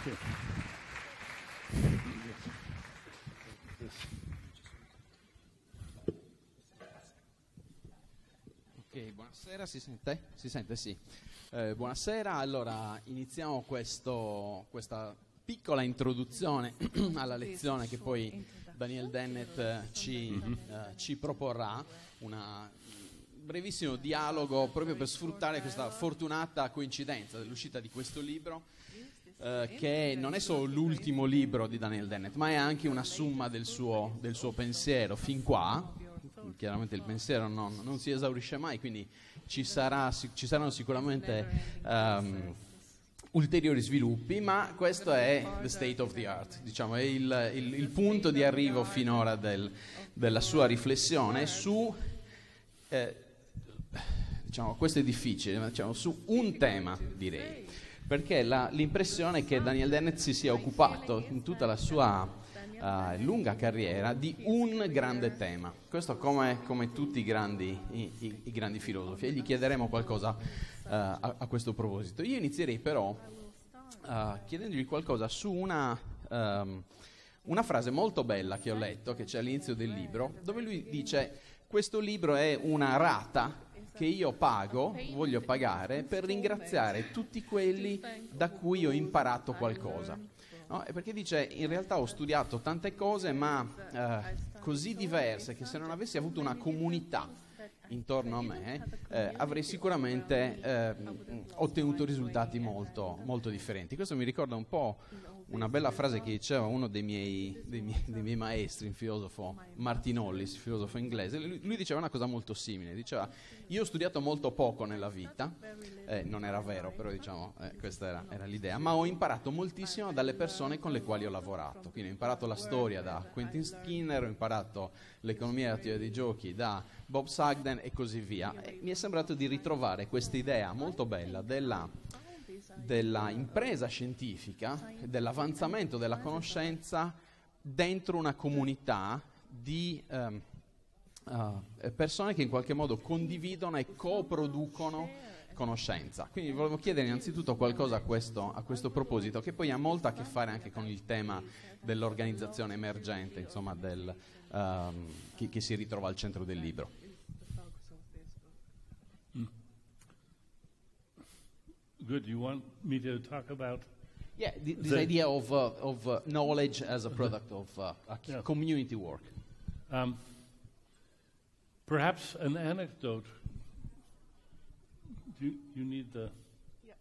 Ok, buonasera, si sente? Si sente, sì. Buonasera, allora iniziamo questa piccola introduzione alla lezione che poi Daniel Dennett ci proporrà, un brevissimo dialogo proprio per sfruttare questa fortunata coincidenza dell'uscita di questo libro, che non è solo l'ultimo libro di Daniel Dennett, ma è anche una summa del suo pensiero fin qua. Chiaramente il pensiero non si esaurisce mai, quindi ci saranno sicuramente ulteriori sviluppi, ma questo è the state of the art, diciamo, è il punto di arrivo finora della sua riflessione su, diciamo, questo è difficile, diciamo, su un tema, direi, perché l'impressione è che Daniel Dennett si sia occupato in tutta la sua lunga carriera di un grande tema. Questo come tutti i grandi filosofi, e gli chiederemo qualcosa a questo proposito. Io inizierei però chiedendogli qualcosa su una frase molto bella che ho letto, che c'è all'inizio del libro, dove lui dice: questo libro è una rata che io voglio pagare per ringraziare tutti quelli da cui ho imparato qualcosa. No, perché dice, in realtà ho studiato tante cose, ma così diverse, che se non avessi avuto una comunità intorno a me, avrei sicuramente ottenuto risultati molto, molto differenti. Questo mi ricorda un po' una bella frase che diceva uno dei miei maestri, un filosofo, Martin Hollis, filosofo inglese. Lui diceva una cosa molto simile, diceva: io ho studiato molto poco nella vita, non era vero, però diciamo questa era l'idea, ma ho imparato moltissimo dalle persone con le quali ho lavorato. Quindi ho imparato la storia da Quentin Skinner, ho imparato l'economia attiva dei giochi da Bob Sugden e così via. E mi è sembrato di ritrovare questa idea molto bella della impresa scientifica, dell'avanzamento della conoscenza dentro una comunità di persone che in qualche modo condividono e coproducono conoscenza. Quindi volevo chiedere innanzitutto qualcosa a questo proposito, che poi ha molto a che fare anche con il tema dell'organizzazione emergente, insomma, che si ritrova al centro del libro. Good. You want me to talk about? Yeah, this idea of knowledge as a product of community work. Perhaps an anecdote. You need the. Yeah.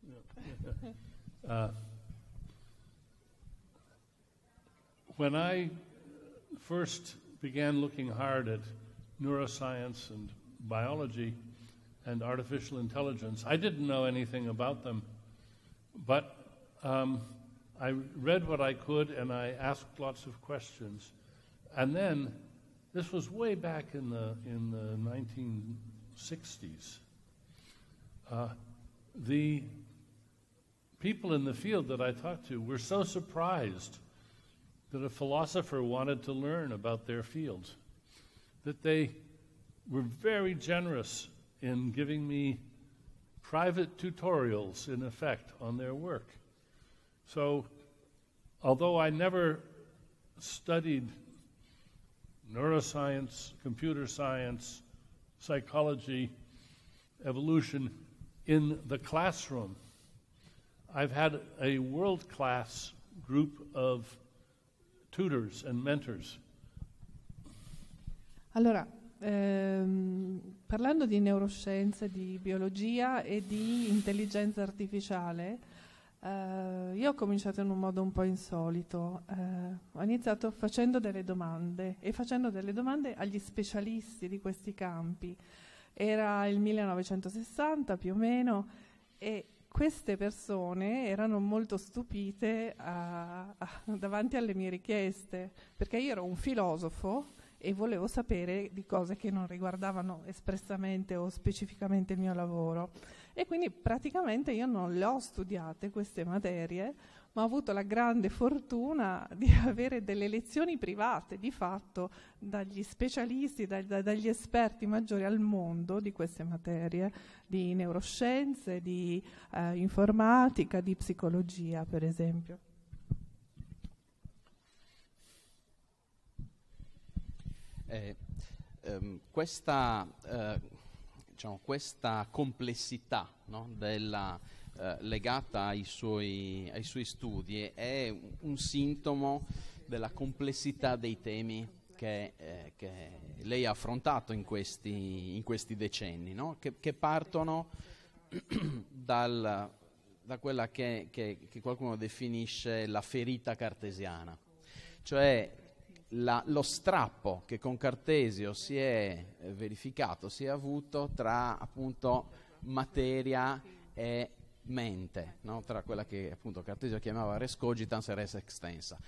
When I first began looking hard at neuroscience and biology and artificial intelligence, I didn't know anything about them, but I read what I could and I asked lots of questions. And then, this was way back in the 1960s, the people in the field that I talked to were so surprised that a philosopher wanted to learn about their field that they were very generous in giving me private tutorials, in effect, on their work. So, although I never studied neuroscience, computer science, psychology, evolution in the classroom, I've had a world-class group of tutors and mentors. Allora, parlando di neuroscienze, di biologia e di intelligenza artificiale, io ho cominciato in un modo un po' insolito. Ho iniziato facendo delle domande agli specialisti di questi campi. Era il 1960 più o meno, e queste persone erano molto stupite davanti alle mie richieste, perché io ero un filosofo e volevo sapere di cose che non riguardavano espressamente o specificamente il mio lavoro. E quindi praticamente io non le ho studiate queste materie, ma ho avuto la grande fortuna di avere delle lezioni private, di fatto, dagli specialisti, dagli esperti maggiori al mondo di queste materie, di neuroscienze, di informatica, di psicologia, per esempio. questa complessità, no, legata ai suoi studi è un sintomo della complessità dei temi che lei ha affrontato in questi decenni, no? che partono da quella che qualcuno definisce la ferita cartesiana, cioè lo strappo che con Cartesio si è verificato, si è avuto tra appunto materia e mente, no? Tra quella che appunto Cartesio chiamava res cogitans e res extensa.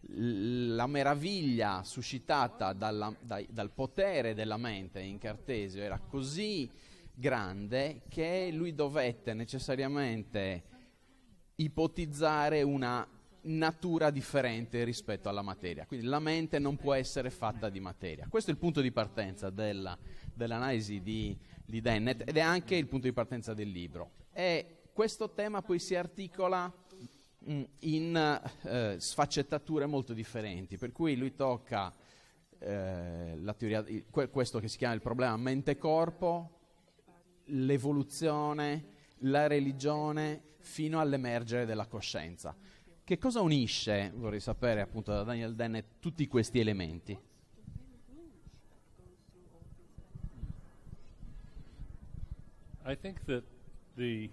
La meraviglia suscitata dal potere della mente in Cartesio era così grande che lui dovette necessariamente ipotizzare una natura differente rispetto alla materia, quindi la mente non può essere fatta di materia. Questo è il punto di partenza dell'analisi di Dennett ed è anche il punto di partenza del libro, e questo tema poi si articola in sfaccettature molto differenti, per cui lui tocca la teoria, questo che si chiama il problema mente-corpo, l'evoluzione, la religione, fino all'emergere della coscienza. Che cosa unisce, vorrei sapere appunto da Daniel Dennett, tutti questi elementi? I think that the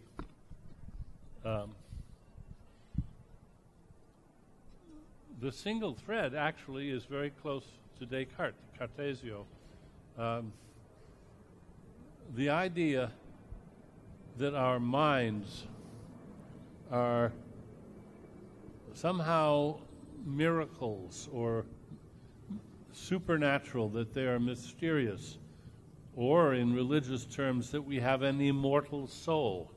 single thread actually is very close to Descartes, Cartesio. The idea that our minds are somehow miracles or supernatural, that they are mysterious, or in religious terms that we have an immortal soul.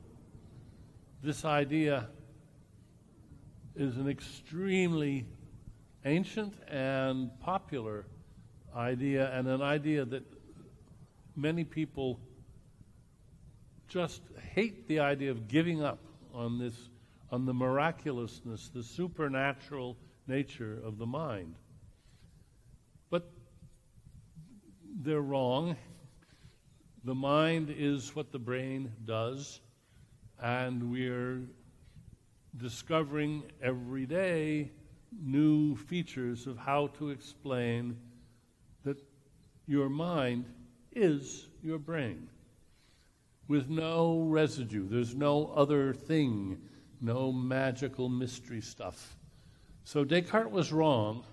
This idea is an extremely ancient and popular idea, and an idea that many people just hate the idea of giving up on this, on the miraculousness, the supernatural nature of the mind. But they're wrong. The mind is what the brain does, and we're discovering every day new features of how to explain that your mind is your brain, with no residue. There's no other thing, no magical mystery stuff. So Descartes was wrong,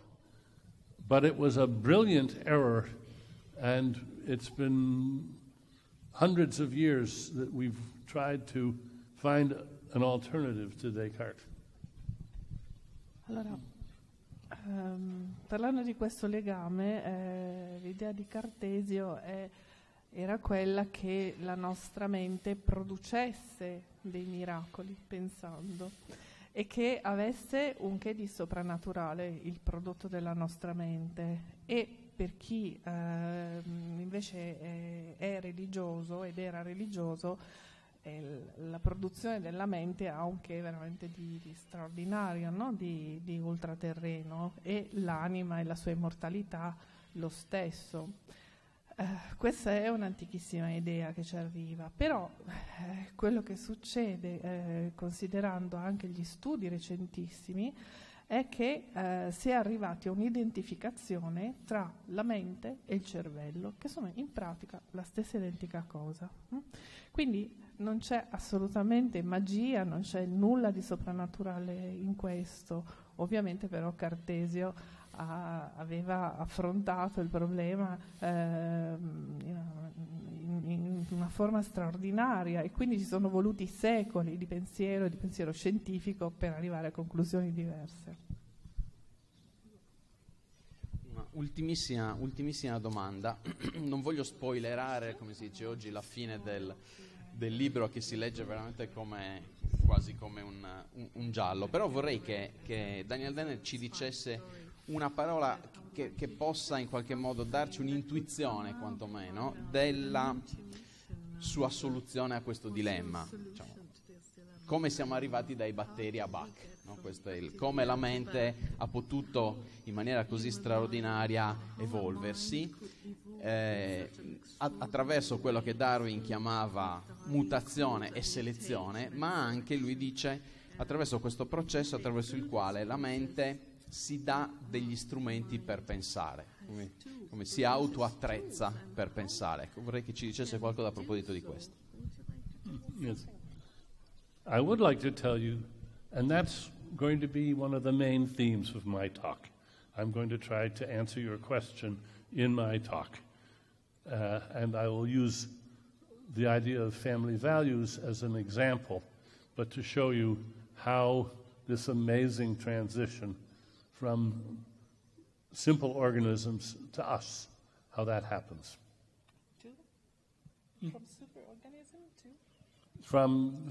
but it was a brilliant error, and it's been hundreds of years that we've tried to find an alternative to Descartes. Allora, parlando di questo legame, l'idea di Cartesio era quella che la nostra mente producesse dei miracoli, pensando, e che avesse un che di soprannaturale il prodotto della nostra mente. E per chi invece è religioso ed era religioso, la produzione della mente ha un che veramente di straordinario, no? di ultraterreno, e l'anima e la sua immortalità lo stesso. Questa è un'antichissima idea che ci arriva, però quello che succede, considerando anche gli studi recentissimi, è che si è arrivati a un'identificazione tra la mente e il cervello, che sono in pratica la stessa identica cosa. Quindi non c'è assolutamente magia, non c'è nulla di soprannaturale in questo. Ovviamente però Cartesio aveva affrontato il problema in una forma straordinaria, e quindi ci sono voluti secoli di pensiero scientifico per arrivare a conclusioni diverse. Una ultimissima domanda. Non voglio spoilerare, come si dice oggi, la fine del libro, che si legge veramente quasi come un giallo, però vorrei che Daniel Dennett ci dicesse una parola che possa in qualche modo darci un'intuizione, quantomeno, della sua soluzione a questo dilemma. Diciamo, come siamo arrivati dai batteri a Bach, no? Questo è come la mente ha potuto in maniera così straordinaria evolversi attraverso quello che Darwin chiamava mutazione e selezione, ma anche, lui dice, attraverso questo processo attraverso il quale la mente si dà degli strumenti per pensare, come si autoattrezza per pensare. Ecco, vorrei che ci dicesse qualcosa a proposito di questo. Yes. I would like to tell you, and that's going to be one of the main themes of my talk. I'm going to try to answer your question in my talk. And I will use the idea of family values as an example, but to show you how this amazing transition from simple organisms to us, how that happens. From superorganism to?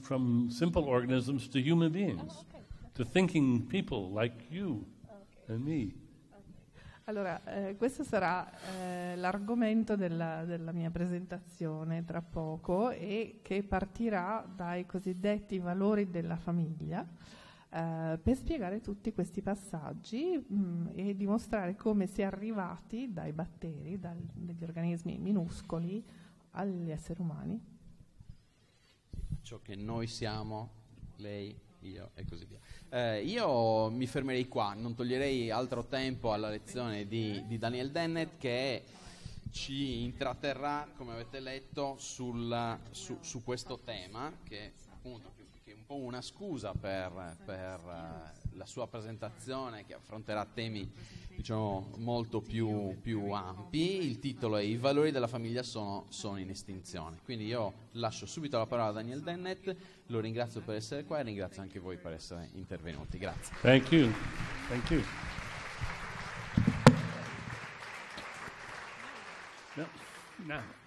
From simple organisms to human beings, to thinking people like you and me. Allora, questo sarà l'argomento della mia presentazione tra poco, e che partirà dai cosiddetti valori della famiglia, per spiegare tutti questi passaggi e dimostrare come si è arrivati dai batteri, dagli organismi minuscoli, agli esseri umani. Ciò che noi siamo, lei, io e così via. Io mi fermerei qua, non toglierei altro tempo alla lezione di Daniel Dennett, che ci intratterrà, come avete letto, su questo tema, che appunto che è un po' una scusa per la sua presentazione, che affronterà temi, diciamo, molto più ampi. Il titolo è I valori della famiglia sono in estinzione. Quindi io lascio subito la parola a Daniel Dennett, lo ringrazio per essere qua e ringrazio anche voi per essere intervenuti. Grazie. Thank you. Thank you. Now.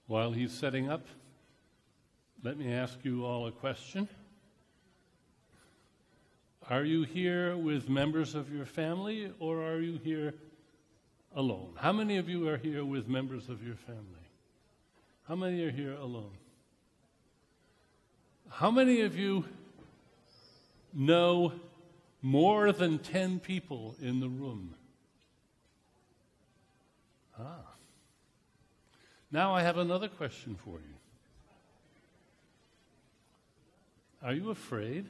While he's setting up, let me ask you all a question. Are you here with members of your family, or are you here alone? How many of you are here with members of your family? How many are here alone? How many of you know more than 10 people in the room? Now I have another question for you. Are you afraid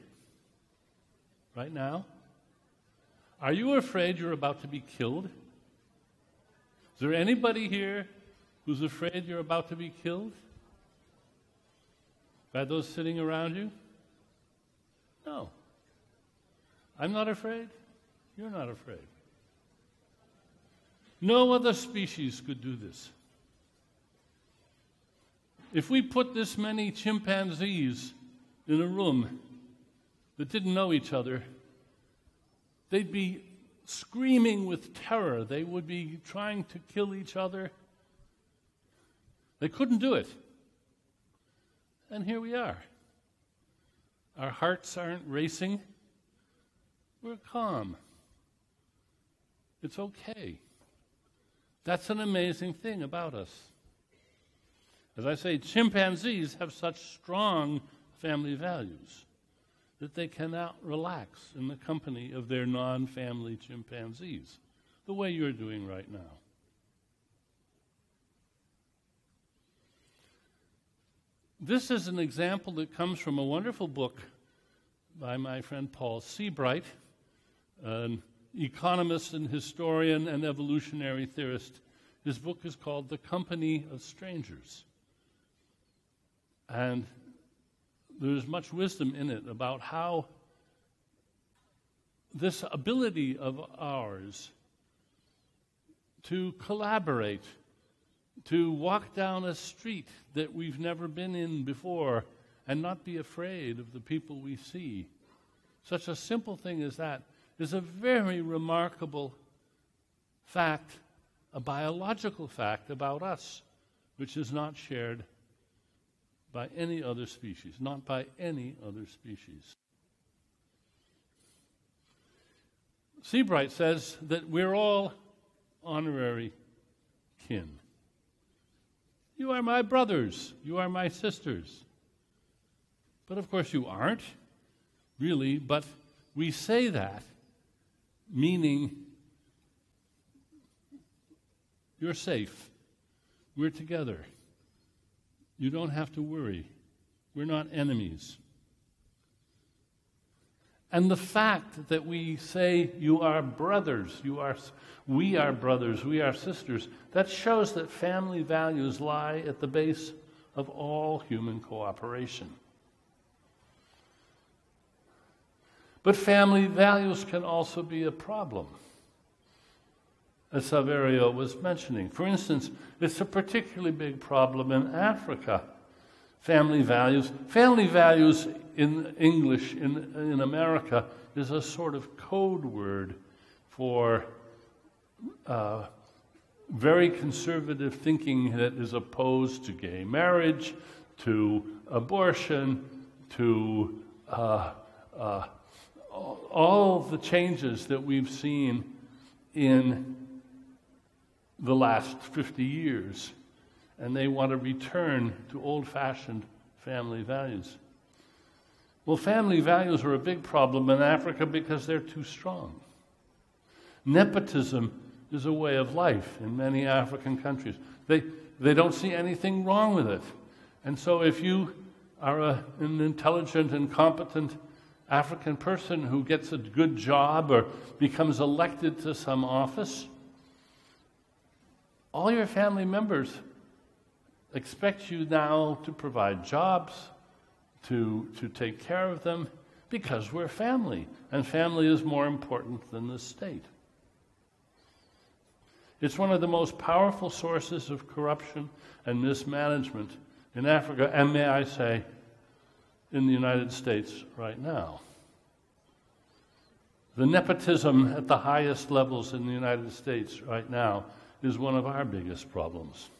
right now? Are you afraid you're about to be killed? Is there anybody here who's afraid you're about to be killed? By those sitting around you? No. I'm not afraid. You're not afraid. No other species could do this. If we put this many chimpanzees in a room that didn't know each other, they'd be screaming with terror. They would be trying to kill each other. They couldn't do it. And here we are. Our hearts aren't racing. We're calm. It's okay. That's an amazing thing about us. As I say, chimpanzees have such strong family values that they cannot relax in the company of their non-family chimpanzees, the way you're doing right now. This is an example that comes from a wonderful book by my friend Paul Seabright, an economist and historian and evolutionary theorist. His book is called The Company of Strangers. And there's much wisdom in it about how this ability of ours to collaborate, to walk down a street that we've never been in before and not be afraid of the people we see. Such a simple thing as that is a very remarkable fact, a biological fact about us, which is not shared by any other species, not by any other species. Seabright says that we're all honorary kin. You are my brothers, you are my sisters. But of course you aren't, really, but we say that, meaning you're safe, we're together, you don't have to worry, we're not enemies. And the fact that we say you are brothers, we are brothers, we are sisters, that shows that family values lie at the base of all human cooperation. But family values can also be a problem, as Saverio was mentioning. For instance, it's a particularly big problem in Africa. Family values in English in America is a sort of code word for very conservative thinking that is opposed to gay marriage, to abortion, to all the changes that we've seen in the last 50 years. And they want to return to old-fashioned family values. Well, family values are a big problem in Africa because they're too strong. Nepotism is a way of life in many African countries. They don't see anything wrong with it. And so if you are an intelligent and competent African person who gets a good job or becomes elected to some office, all your family members expect you now to provide jobs, to take care of them, because we're family, and family is more important than the state. It's one of the most powerful sources of corruption and mismanagement in Africa, and may I say, in the United States right now. The nepotism at the highest levels in the United States right now is one of our biggest problems.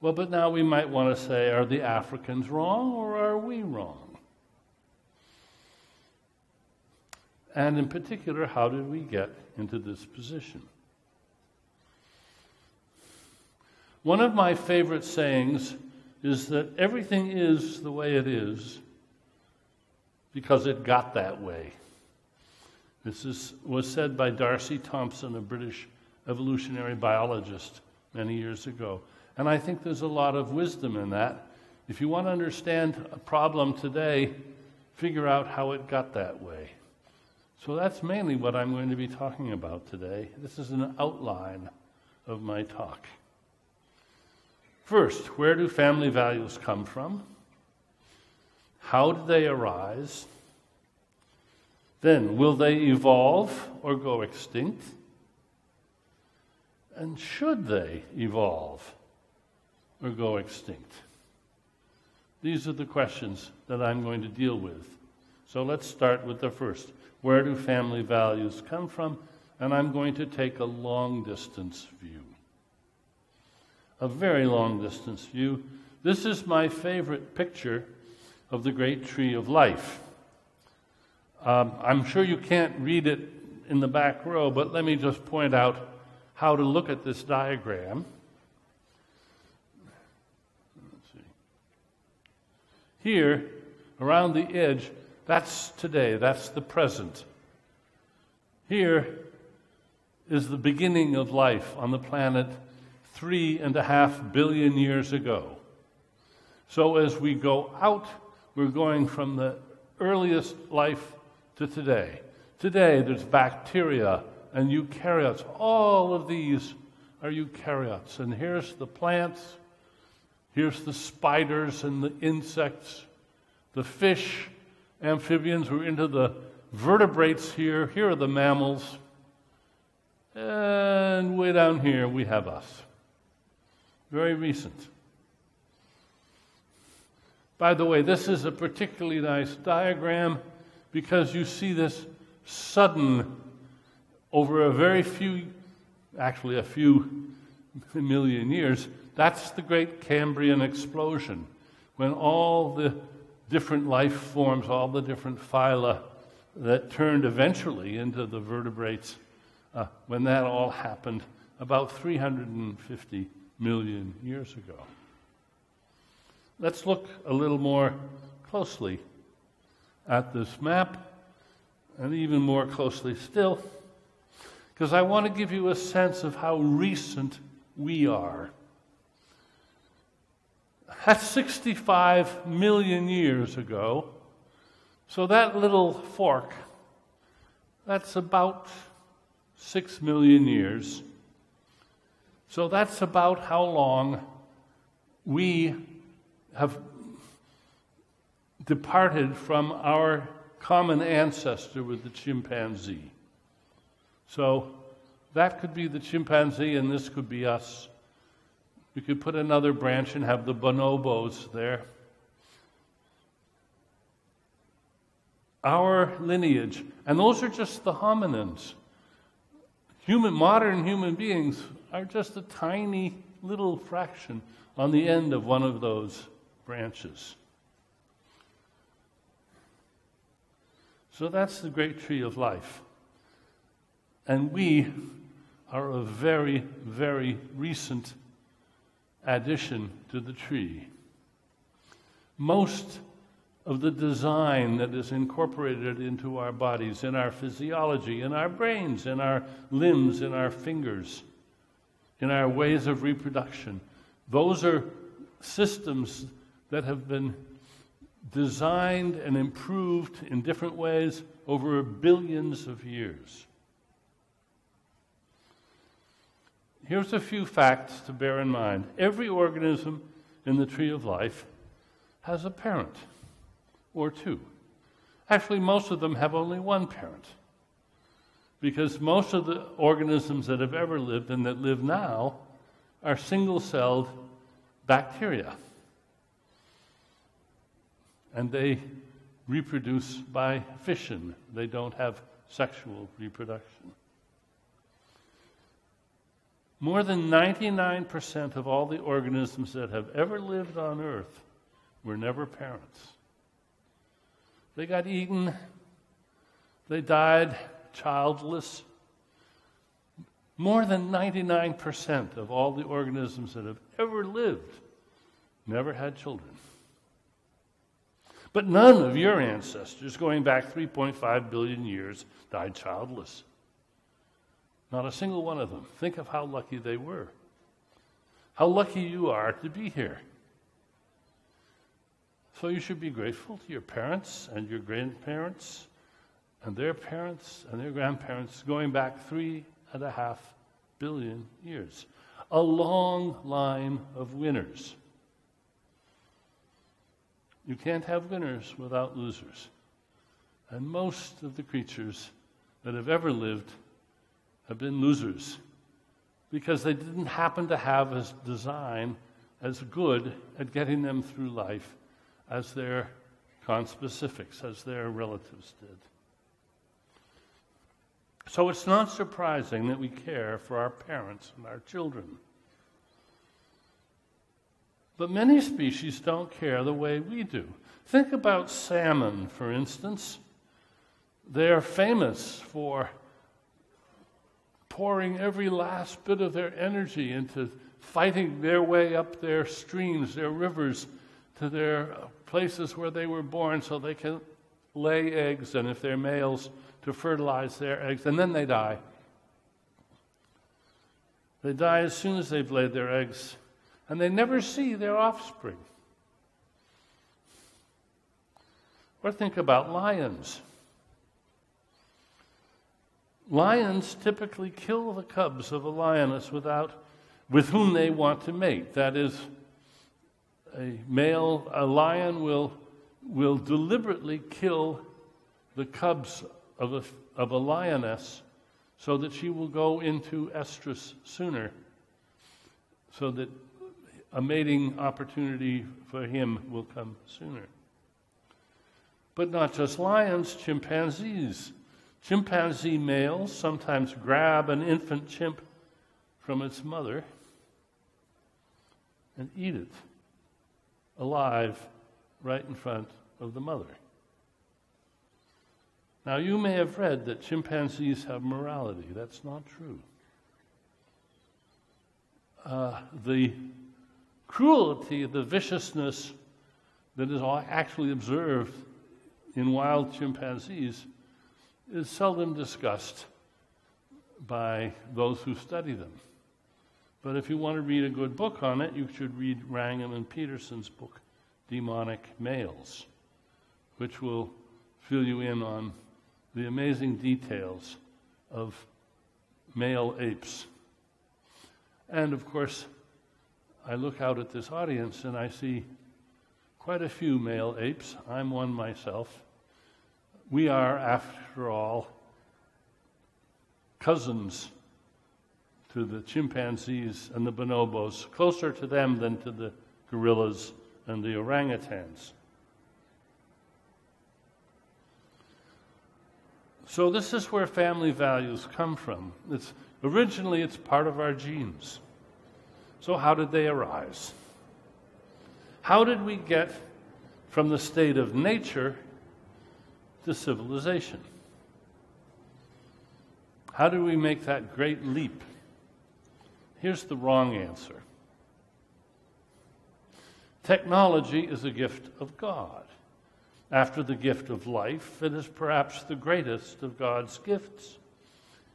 Well, but now we might want to say, are the Africans wrong or are we wrong? And in particular, how did we get into this position? One of my favorite sayings is that everything is the way it is because it got that way. This was said by Darcy Thompson, a British evolutionary biologist, many years ago. And I think there's a lot of wisdom in that. If you want to understand a problem today, figure out how it got that way. So that's mainly what I'm going to be talking about today. This is an outline of my talk. First, where do family values come from? How do they arise? Then, will they evolve or go extinct? And should they evolve or go extinct? These are the questions that I'm going to deal with. So let's start with the first. Where do family values come from? And I'm going to take a long-distance view. A very long-distance view. This is my favorite picture of the great tree of life. I'm sure you can't read it in the back row, but let me just point out how to look at this diagram. Let's see. Here, around the edge, that's today, that's the present. Here is the beginning of life on the planet 3.5 billion years ago. So as we go out, we're going from the earliest life to today. Today, there's bacteria and eukaryotes. All of these are eukaryotes. And here's the plants. Here's the spiders and the insects, the fish, amphibians. We're into the vertebrates here. Here are the mammals. And way down here we have us. Very recent. By the way, this is a particularly nice diagram because you see this sudden, over a very few, actually a few million years, that's the great Cambrian explosion, when all the different life forms, all the different phyla that turned eventually into the vertebrates, when that all happened about 350 million years ago. Let's look a little more closely at this map, and even more closely still, because I want to give you a sense of how recent we are. That's 65 million years ago, so that little fork, that's about 6 million years. So that's about how long we have departed from our common ancestor with the chimpanzee. So that could be the chimpanzee and this could be us. We could put another branch and have the bonobos there. Our lineage, and those are just the hominins. Modern human beings are just a tiny little fraction on the end of one of those branches. So that's the great tree of life. And we are a very, very recent addition to the tree. Most of the design that is incorporated into our bodies, in our physiology, in our brains, in our limbs, in our fingers, in our ways of reproduction, those are systems that have been designed and improved in different ways over billions of years. Here's a few facts to bear in mind. Every organism in the tree of life has a parent or two. Actually, most of them have only one parent, because most of the organisms that have ever lived and that live now are single-celled bacteria. And they reproduce by fission. They don't have sexual reproduction. More than 99% of all the organisms that have ever lived on Earth were never parents. They got eaten. They died childless. More than 99% of all the organisms that have ever lived never had children. But none of your ancestors, going back 3.5 billion years, died childless. Not a single one of them. Think of how lucky they were. How lucky you are to be here. So you should be grateful to your parents and your grandparents and their parents and their grandparents going back 3.5 billion years. A long line of winners. You can't have winners without losers. And most of the creatures that have ever lived have been losers because they didn't happen to have a design as good at getting them through life as their conspecifics, as their relatives did. So it's not surprising that we care for our parents and our children. But many species don't care the way we do. Think about salmon, for instance. They're famous for pouring every last bit of their energy into fighting their way up their streams, their rivers, to their places where they were born so they can lay eggs, and if they're males, to fertilize their eggs, and then they die. They die as soon as they've laid their eggs, and they never see their offspring. Or think about lions. Lions typically kill the cubs of a lioness with whom they want to mate. That is, a lion will deliberately kill the cubs of a lioness so that she will go into estrus sooner, so that a mating opportunity for him will come sooner. But not just lions, chimpanzees. Chimpanzee males sometimes grab an infant chimp from its mother and eat it alive right in front of the mother. Now, you may have read that chimpanzees have morality. That's not true. The cruelty, the viciousness that is actually observed in wild chimpanzees is seldom discussed by those who study them. But if you want to read a good book on it, you should read Wrangham and Peterson's book, Demonic Males, which will fill you in on the amazing details of male apes. And of course, I look out at this audience and I see quite a few male apes. I'm one myself. We are, after all, cousins to the chimpanzees and the bonobos, closer to them than to the gorillas and the orangutans. So this is where family values come from. Originally, it's part of our genes. So how did they arise? How did we get from the state of nature to civilization? How did we make that great leap? Here's the wrong answer. Technology is a gift of God. After the gift of life, it is perhaps the greatest of God's gifts.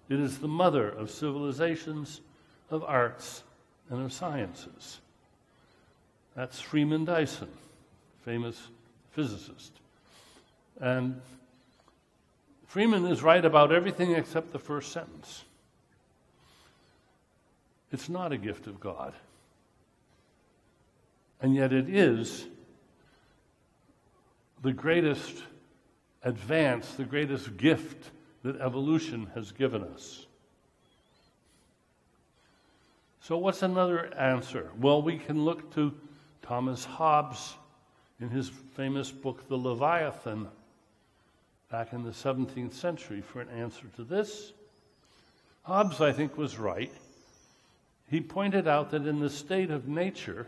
It is the mother of civilizations, of arts, and of sciences. That's Freeman Dyson, famous physicist. And Freeman is right about everything except the first sentence. It's not a gift of God. And yet it is the greatest advance, the greatest gift that evolution has given us. So what's another answer? Well, we can look to Thomas Hobbes in his famous book, The Leviathan, back in the 17th century for an answer to this. Hobbes, I think, was right. He pointed out that in the state of nature,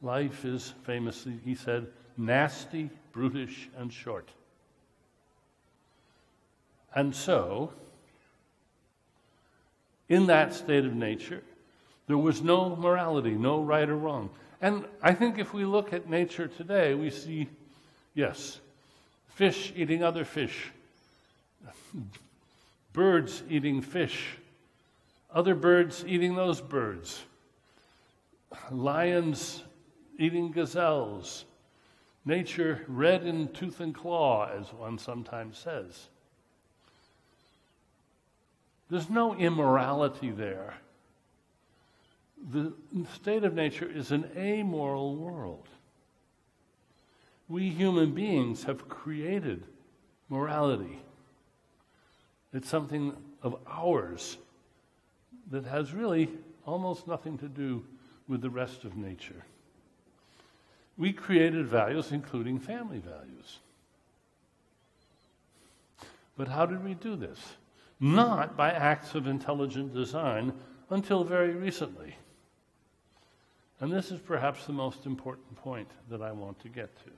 life is famously, he said, nasty, brutish, and short. And so, in that state of nature, there was no morality, no right or wrong. And I think if we look at nature today, we see, yes, fish eating other fish, birds eating fish, other birds eating those birds, lions eating gazelles, nature red in tooth and claw, as one sometimes says. There's no immorality there. The state of nature is an amoral world. We human beings have created morality. It's something of ours that has really almost nothing to do with the rest of nature. We created values, including family values. But how did we do this? Not by acts of intelligent design until very recently. And this is perhaps the most important point that I want to get to.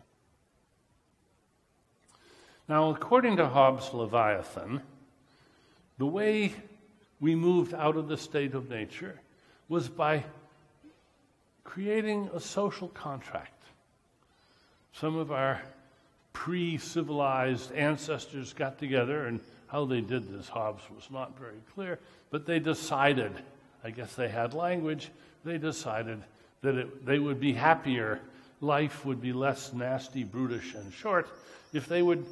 Now, according to Hobbes' Leviathan, the way we moved out of the state of nature was by creating a social contract. Some of our pre-civilized ancestors got together, and how they did this, Hobbes was not very clear, but they decided, I guess they had language, they decided that they would be happier, life would be less nasty, brutish, and short if they would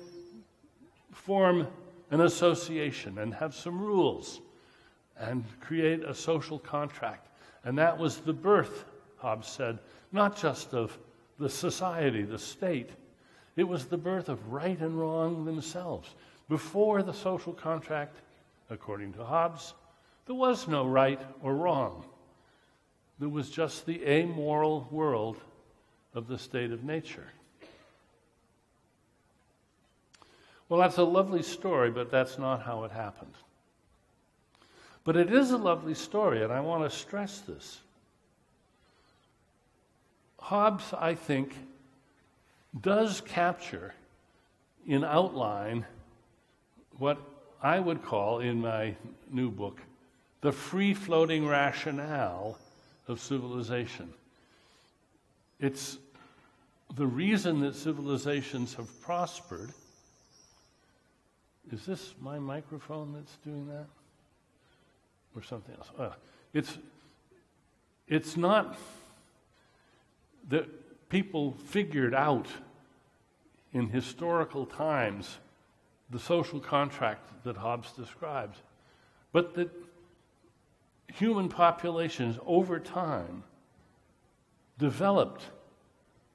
form an association and have some rules and create a social contract. And that was the birth Hobbes said, not just of the society, the state. It was the birth of right and wrong themselves. Before the social contract, according to Hobbes, there was no right or wrong. There was just the amoral world of the state of nature. Well, that's a lovely story, but that's not how it happened. But it is a lovely story, and I want to stress this. Hobbes, I think, does capture in outline what I would call, in my new book, the free-floating rationale of civilization. It's the reason that civilizations have prospered. Is this my microphone that's doing that? Or something else? It's not that people figured out in historical times the social contract that Hobbes describes, but that human populations over time developed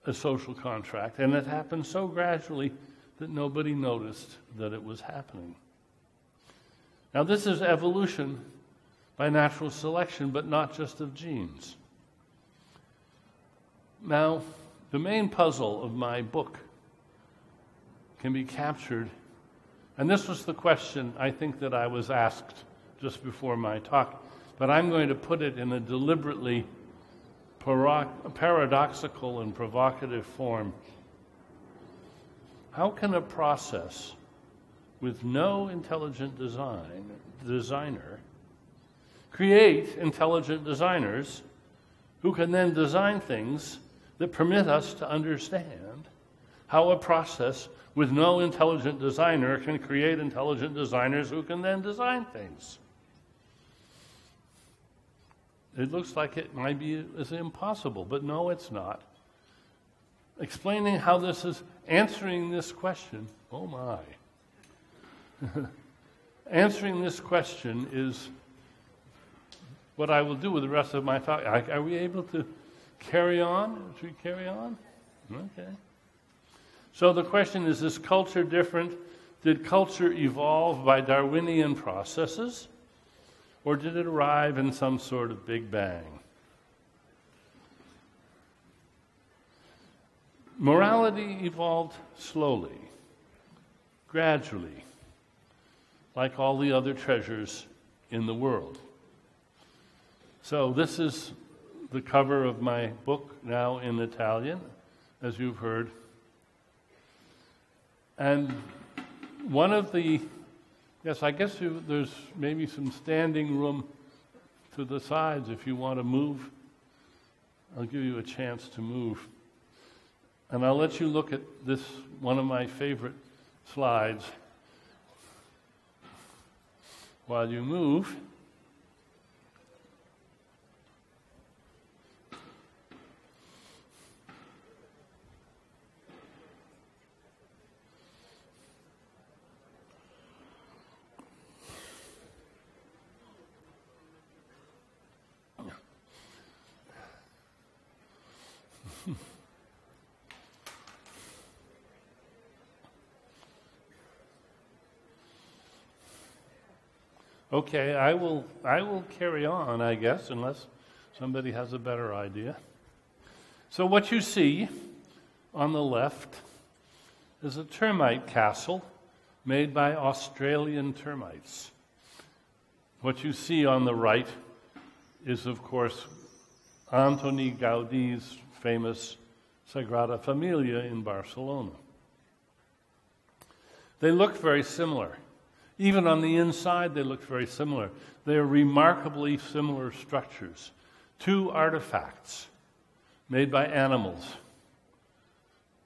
a social contract, and it happened so gradually that nobody noticed that it was happening. Now, this is evolution by natural selection, but not just of genes. Now, the main puzzle of my book can be captured, and this was the question I think that I was asked just before my talk, but I'm going to put it in a deliberately paradoxical and provocative form. How can a process with no intelligent designer create intelligent designers who can then design things that permit us to understand how a process with no intelligent designer can create intelligent designers who can then design things? It looks like it might be as impossible, but no, it's not. Explaining how this is answering this question, oh my. Answering this question is what I will do with the rest of my talk. Are we able to carry on? Should we carry on? Okay. So the question is culture different? Did culture evolve by Darwinian processes? Or did it arrive in some sort of Big Bang? Morality evolved slowly, gradually, like all the other treasures in the world. So this is the cover of my book, now in Italian, as you've heard. And one of the, yes, I guess there's maybe some standing room to the sides if you want to move. I'll give you a chance to move. And I'll let you look at this, one of my favorite slides, while you move. Okay, I will carry on, I guess, unless somebody has a better idea. So what you see on the left is a termite castle made by Australian termites. What you see on the right is, of course, Antoni Gaudi's famous Sagrada Familia in Barcelona. They look very similar. Even on the inside, they look very similar. They are remarkably similar structures. Two artifacts made by animals.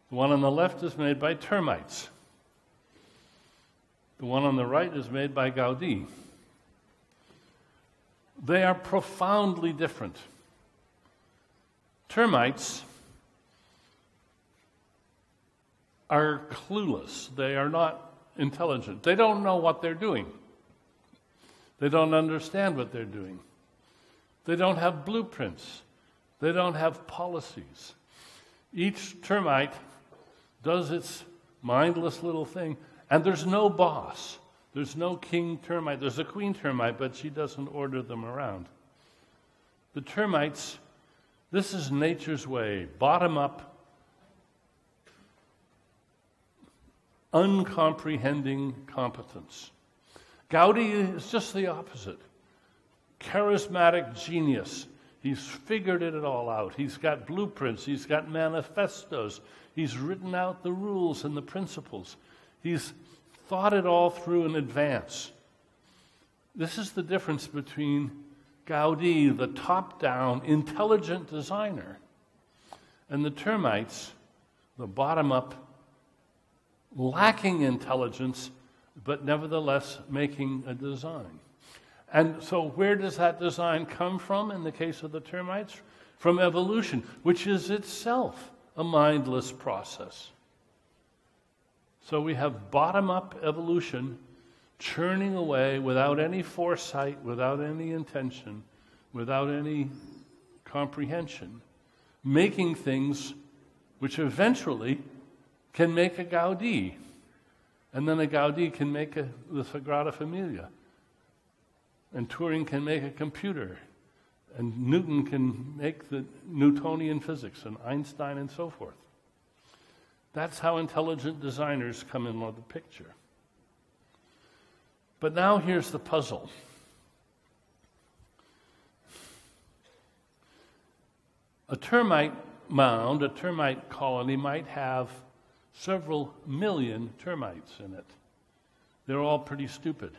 The one on the left is made by termites. The one on the right is made by Gaudi. They are profoundly different. Termites are clueless. They are not intelligent. They don't know what they're doing. They don't understand what they're doing. They don't have blueprints. They don't have policies. Each termite does its mindless little thing, and there's no boss. There's no king termite. There's a queen termite, but she doesn't order them around. The termites, this is nature's way, bottom up, uncomprehending competence. Gaudi is just the opposite. Charismatic genius. He's figured it all out. He's got blueprints. He's got manifestos. He's written out the rules and the principles. He's thought it all through in advance. This is the difference between Gaudi, the top-down, intelligent designer, and the termites, the bottom-up, lacking intelligence, but nevertheless making a design. And so where does that design come from in the case of the termites? From evolution, which is itself a mindless process. So we have bottom-up evolution churning away without any foresight, without any intention, without any comprehension, making things which eventually can make a Gaudi. And then a Gaudi can make the Sagrada Familia. And Turing can make a computer. And Newton can make the Newtonian physics, and Einstein and so forth. That's how intelligent designers come into the picture. But now here's the puzzle. A termite mound, a termite colony might have several million termites in it. They're all pretty stupid.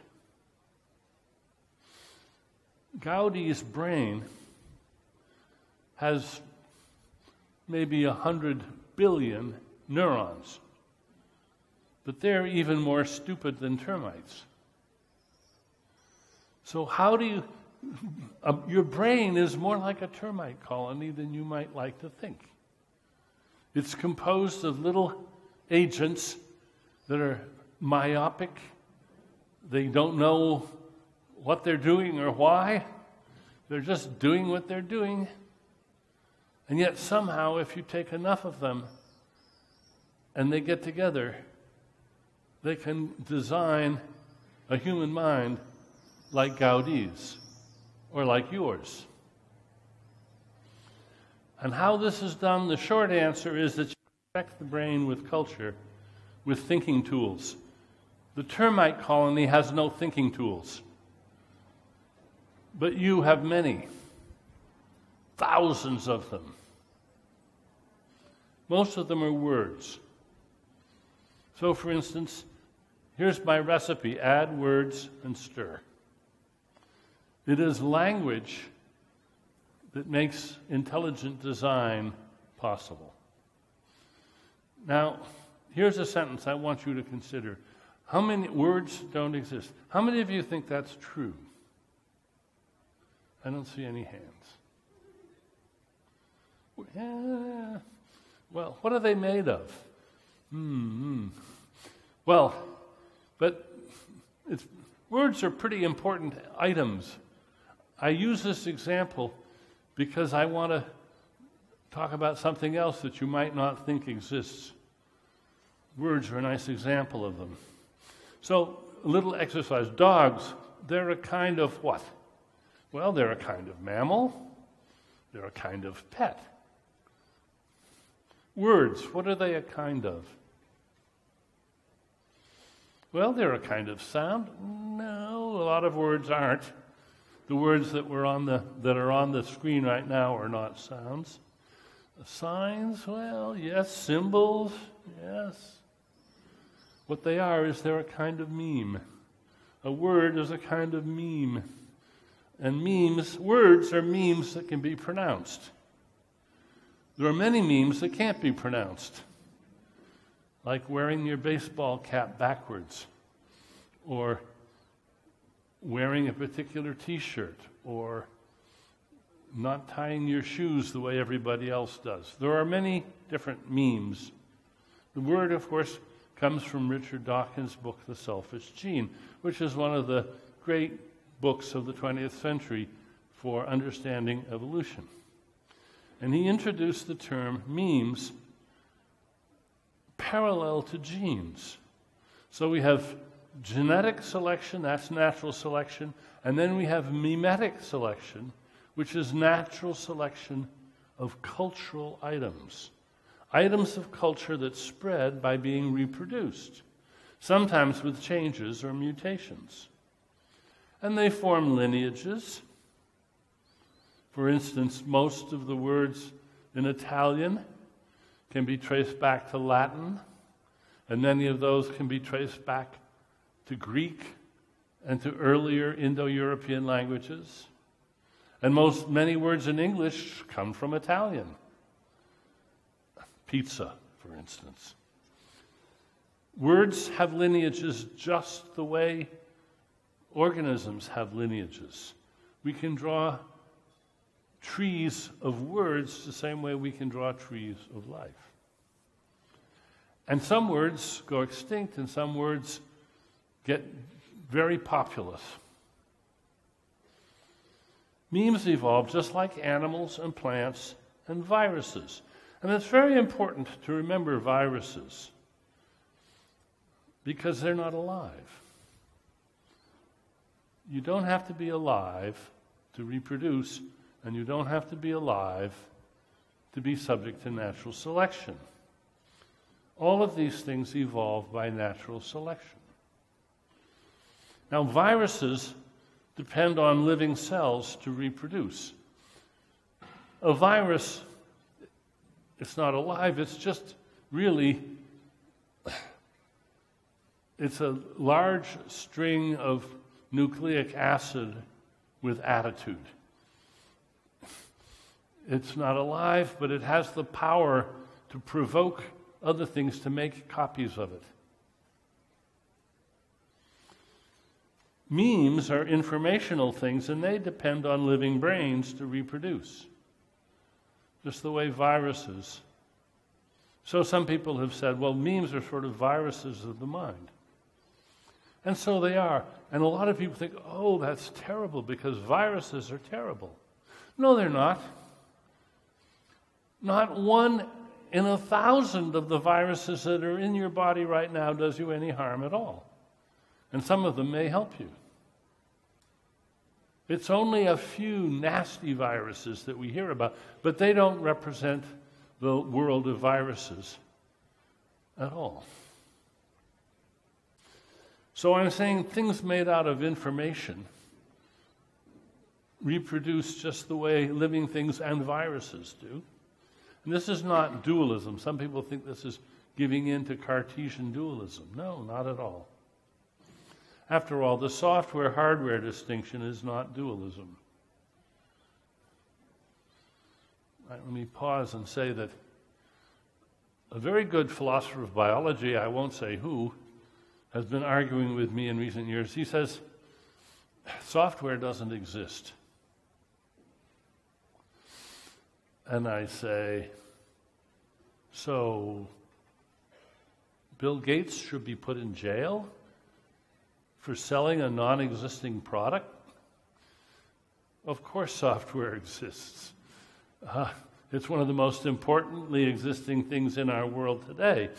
Gaudi's brain has maybe 100 billion neurons, but they're even more stupid than termites. So how do you... your brain is more like a termite colony than you might like to think. It's composed of little agents that are myopic. They don't know what they're doing or why. They're just doing what they're doing. And yet somehow, if you take enough of them and they get together, they can design a human mind like Gaudi's or like yours. And how this is done, the short answer is that you affect the brain with culture, with thinking tools. The termite colony has no thinking tools. But you have many, thousands of them. Most of them are words. So, for instance, here's my recipe: add words and stir. It is language that makes intelligent design possible. Now, here's a sentence I want you to consider. How many words don't exist? How many of you think that's true? I don't see any hands. Well, what are they made of? Well, but words are pretty important items. I use this example because I want to talk about something else that you might not think exists. Words are a nice example of them. So, a little exercise. Dogs, they're a kind of what? Well, they're a kind of mammal. They're a kind of pet. Words, what are they a kind of? Well, they're a kind of sound. No, a lot of words aren't. The words that are on the screen right now are not sounds. Signs, well, yes. Symbols, yes. What they are is they're a kind of meme. A word is a kind of meme. And memes, words are memes that can be pronounced. There are many memes that can't be pronounced, like wearing your baseball cap backwards, or wearing a particular t-shirt, or not tying your shoes the way everybody else does. There are many different memes. The word, of course, comes from Richard Dawkins' book, The Selfish Gene, which is one of the great books of the 20th century for understanding evolution. and he introduced the term memes parallel to genes. So we have genetic selection, that's natural selection, and then we have mimetic selection, which is natural selection of cultural items. Items of culture that spread by being reproduced, sometimes with changes or mutations. And they form lineages. For instance, most of the words in Italian can be traced back to Latin, and many of those can be traced back to Greek and to earlier Indo-European languages. And many words in English come from Italian. Pizza, for instance. Words have lineages just the way organisms have lineages. We can draw trees of words the same way we can draw trees of life. And some words go extinct and some words get very populous. Memes evolve just like animals and plants and viruses. And it's very important to remember viruses because they're not alive. You don't have to be alive to reproduce, and you don't have to be alive to be subject to natural selection. All of these things evolve by natural selection. Now, viruses depend on living cells to reproduce. A virus, it's not alive, it's just really, it's a large string of nucleic acid with attitude. It's not alive, but it has the power to provoke other things to make copies of it. Memes are informational things, and they depend on living brains to reproduce, just the way viruses. So some people have said, well, memes are sort of viruses of the mind. And so they are. And a lot of people think, oh, that's terrible because viruses are terrible. No, they're not. Not 1 in 1,000 of the viruses that are in your body right now does you any harm at all. And some of them may help you. It's only a few nasty viruses that we hear about, but they don't represent the world of viruses at all. So I'm saying things made out of information reproduce just the way living things and viruses do. And this is not dualism. Some people think this is giving in to Cartesian dualism. No, not at all. After all, the software-hardware distinction is not dualism. Let me pause and say that a very good philosopher of biology, I won't say who, has been arguing with me in recent years. He says, software doesn't exist. And I say, so Bill Gates should be put in jail for selling a non-existing product? Of course software exists. It's one of the most importantly existing things in our world today.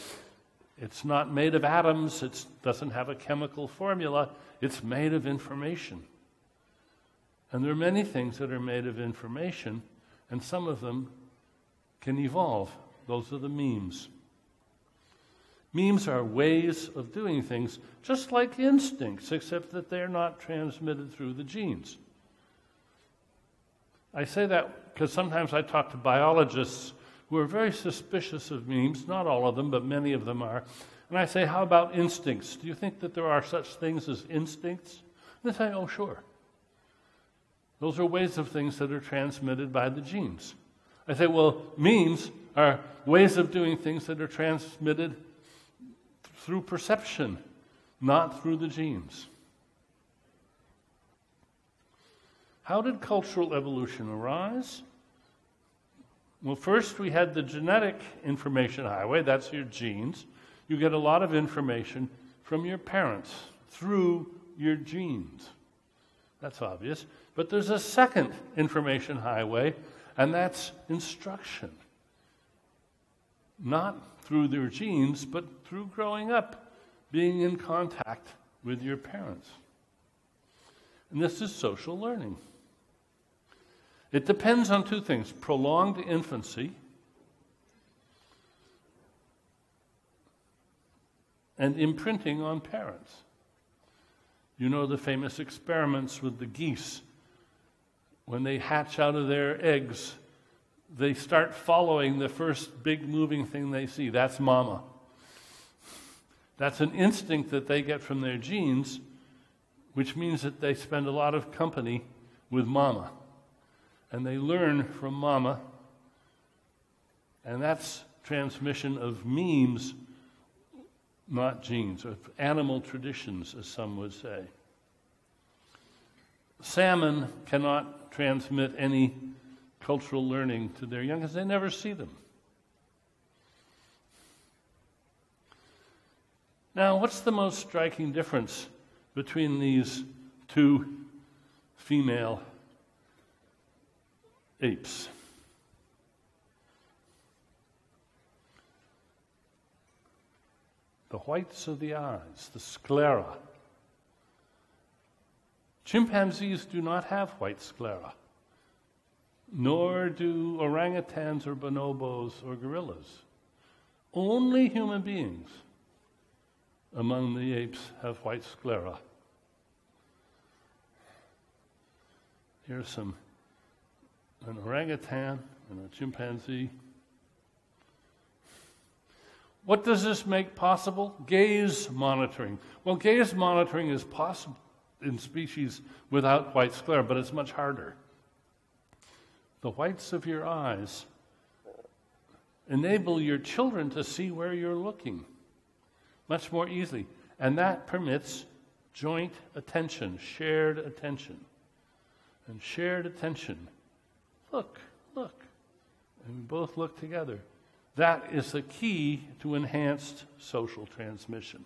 It's not made of atoms, it doesn't have a chemical formula, it's made of information. And there are many things that are made of information, and some of them can evolve. Those are the memes. Memes are ways of doing things, just like instincts, except that they're not transmitted through the genes. I say that because sometimes I talk to biologists who are very suspicious of memes, not all of them, but many of them are. And I say, how about instincts? Do you think that there are such things as instincts? And they say, oh, sure. Those are ways of things that are transmitted by the genes. I say, well, memes are ways of doing things that are transmitted through perception, not through the genes. How did cultural evolution arise? Well, first we had the genetic information highway, that's your genes. You get a lot of information from your parents through your genes. That's obvious. But there's a second information highway, And that's instruction. Not through their genes, but through growing up, being in contact with your parents. And this is social learning. It depends on two things: prolonged infancy and imprinting on parents. You know the famous experiments with the geese. When they hatch out of their eggs, they start following the first big moving thing they see. That's mama. That's an instinct that they get from their genes, which means that they spend a lot of company with mama. And they learn from mama, and that's transmission of memes, not genes, of animal traditions, as some would say. Salmon cannot transmit any cultural learning to their young because they never see them. Now, what's the most striking difference between these two female apes? The whites of the eyes, the sclera. Chimpanzees do not have white sclera, nor do orangutans or bonobos or gorillas. Only human beings among the apes have white sclera. Here's an orangutan and a chimpanzee. What does this make possible? Gaze monitoring. Well, gaze monitoring is possible in species without white sclera, but it's much harder. The whites of your eyes enable your children to see where you're looking much more easily, and that permits joint attention, shared attention. And shared attention, look, and we both look together. That is the key to enhanced social transmission.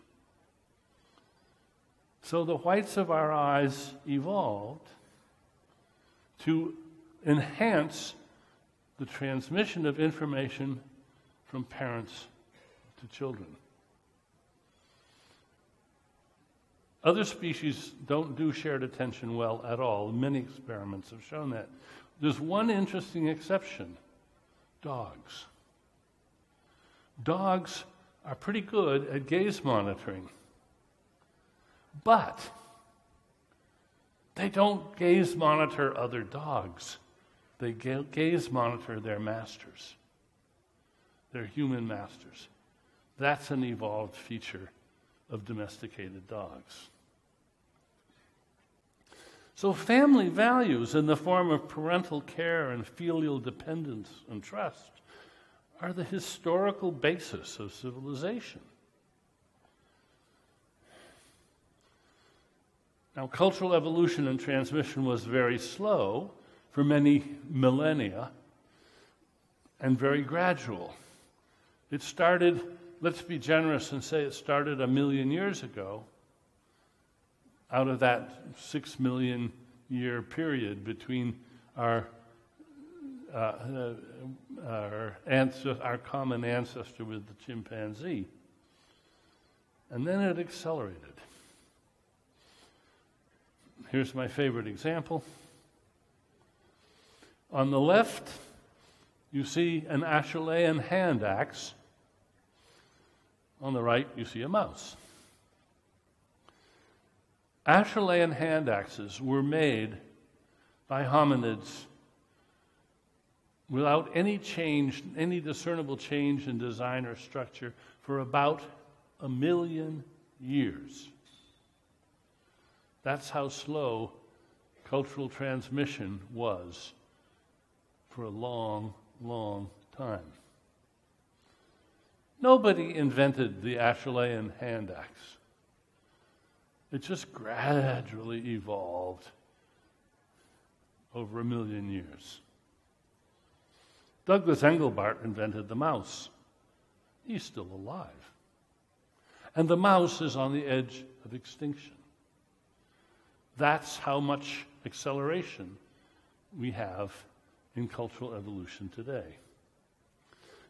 So the whites of our eyes evolved to enhance the transmission of information from parents to children. Other species don't do shared attention well at all. Many experiments have shown that. There's one interesting exception: dogs. Dogs are pretty good at gaze monitoring, but they don't gaze monitor other dogs. They gaze monitor their masters, their human masters. That's an evolved feature of domesticated dogs. So family values in the form of parental care and filial dependence and trust are the historical basis of civilization. Now, cultural evolution and transmission was very slow for many millennia and very gradual. It started, let's be generous and say it started 1 million years ago, out of that 6 million year period between our common ancestor with the chimpanzee. And then it accelerated. Here's my favorite example. On the left, you see an Acheulean hand axe. On the right, you see a mouse. Acheulean hand axes were made by hominids without any change, any discernible change in design or structure for about 1 million years. That's how slow cultural transmission was for a long, long time. Nobody invented the Acheulean hand axe. It just gradually evolved over 1 million years. Douglas Engelbart invented the mouse. He's still alive. And the mouse is on the edge of extinction. That's how much acceleration we have in cultural evolution today.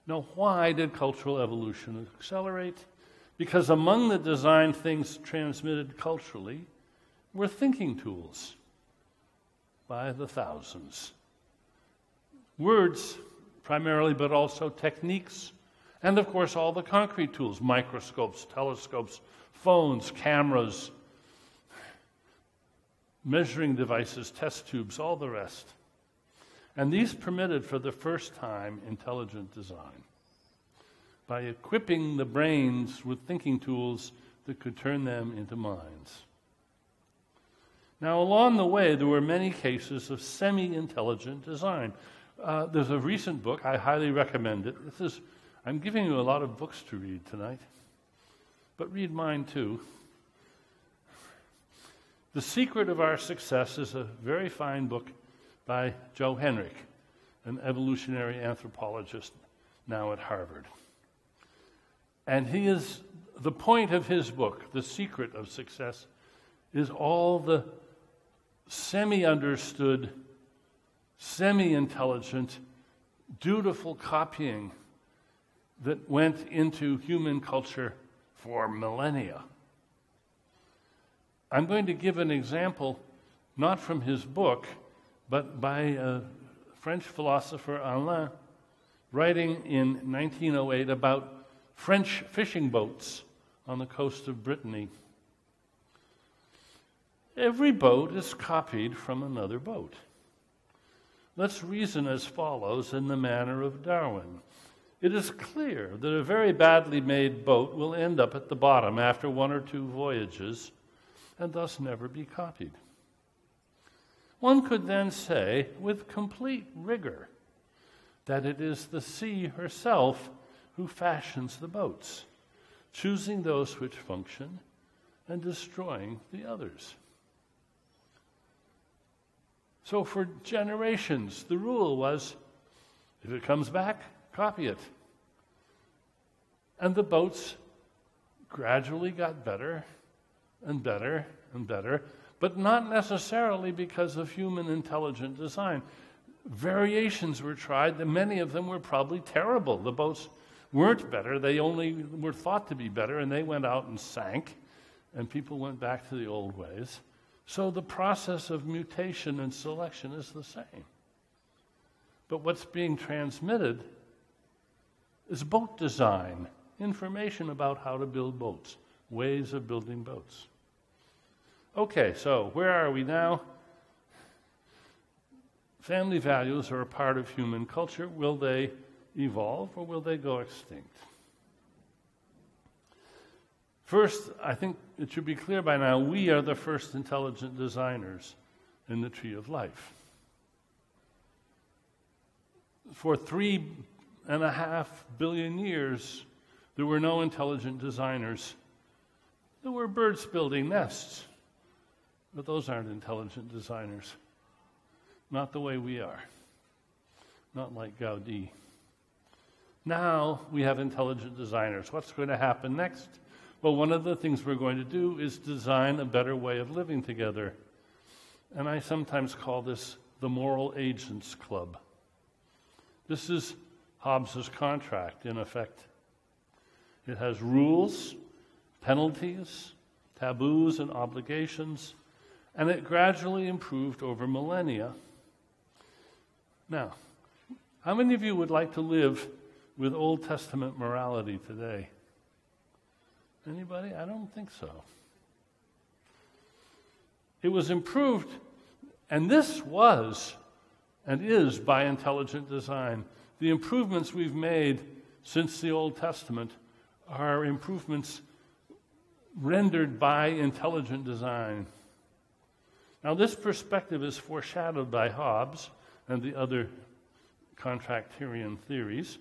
Now, why did cultural evolution accelerate? Because among the designed things transmitted culturally were thinking tools by the thousands. Words primarily, but also techniques. And of course, all the concrete tools, microscopes, telescopes, phones, cameras, measuring devices, test tubes, all the rest. And these permitted for the first time intelligent design by equipping the brains with thinking tools that could turn them into minds. Now, along the way, there were many cases of semi-intelligent design. There's a recent book, I highly recommend it. I'm giving you a lot of books to read tonight, but read mine too. The Secret of Our Success is a very fine book by Joe Henrich, an evolutionary anthropologist now at Harvard. And the point of his book, The Secret of Success, is all the semi-understood, semi-intelligent, dutiful copying that went into human culture for millennia. I'm going to give an example, not from his book, but by French philosopher Alain, writing in 1908 about French fishing boats on the coast of Brittany. Every boat is copied from another boat. Let's reason as follows in the manner of Darwin. It is clear that a very badly made boat will end up at the bottom after one or two voyages and thus never be copied. One could then say, with complete rigor, that it is the sea herself who fashions the boats, choosing those which function and destroying the others. So for generations, the rule was, if it comes back, copy it. And the boats gradually got better and better and better, but not necessarily because of human intelligent design. Variations were tried, and many of them were probably terrible. The boats weren't better, they only were thought to be better, and they went out and sank, and people went back to the old ways. So the process of mutation and selection is the same. But what's being transmitted is boat design, information about how to build boats, ways of building boats. Okay, so where are we now? Family values are a part of human culture. Will they evolve or will they go extinct? First, I think it should be clear by now, we are the first intelligent designers in the tree of life. For 3.5 billion years, there were no intelligent designers. There were birds building nests, but those aren't intelligent designers. Not the way we are. Not like Gaudi. Now we have intelligent designers. What's going to happen next? Well, one of the things we're going to do is design a better way of living together. And I sometimes call this the Moral Agents Club. This is Hobbes's contract, in effect. It has rules, penalties, taboos, and obligations, and it gradually improved over millennia. Now, how many of you would like to live with Old Testament morality today? Anybody? I don't think so. It was improved, and this was and is by intelligent design. The improvements we've made since the Old Testament are improvements rendered by intelligent design. Now, this perspective is foreshadowed by Hobbes and the other contractarian theories.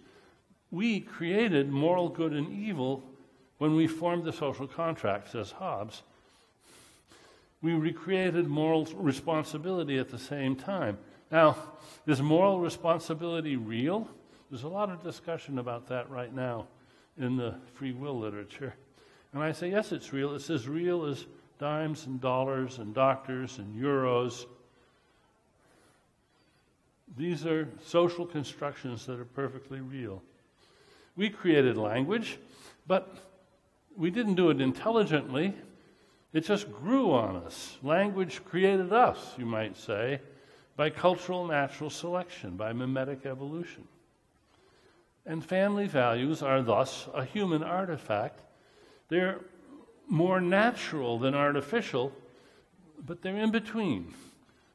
We created moral good and evil when we formed the social contract, says Hobbes. We recreated moral responsibility at the same time. Now, is moral responsibility real? There's a lot of discussion about that right now in the free will literature. And I say, yes, it's real. It's as real as dimes and dollars and doctors and euros. These are social constructions that are perfectly real. We created language, but we didn't do it intelligently. It just grew on us. Language created us, you might say, by cultural natural selection, by mimetic evolution. And family values are thus a human artifact. They're more natural than artificial, but they're in between.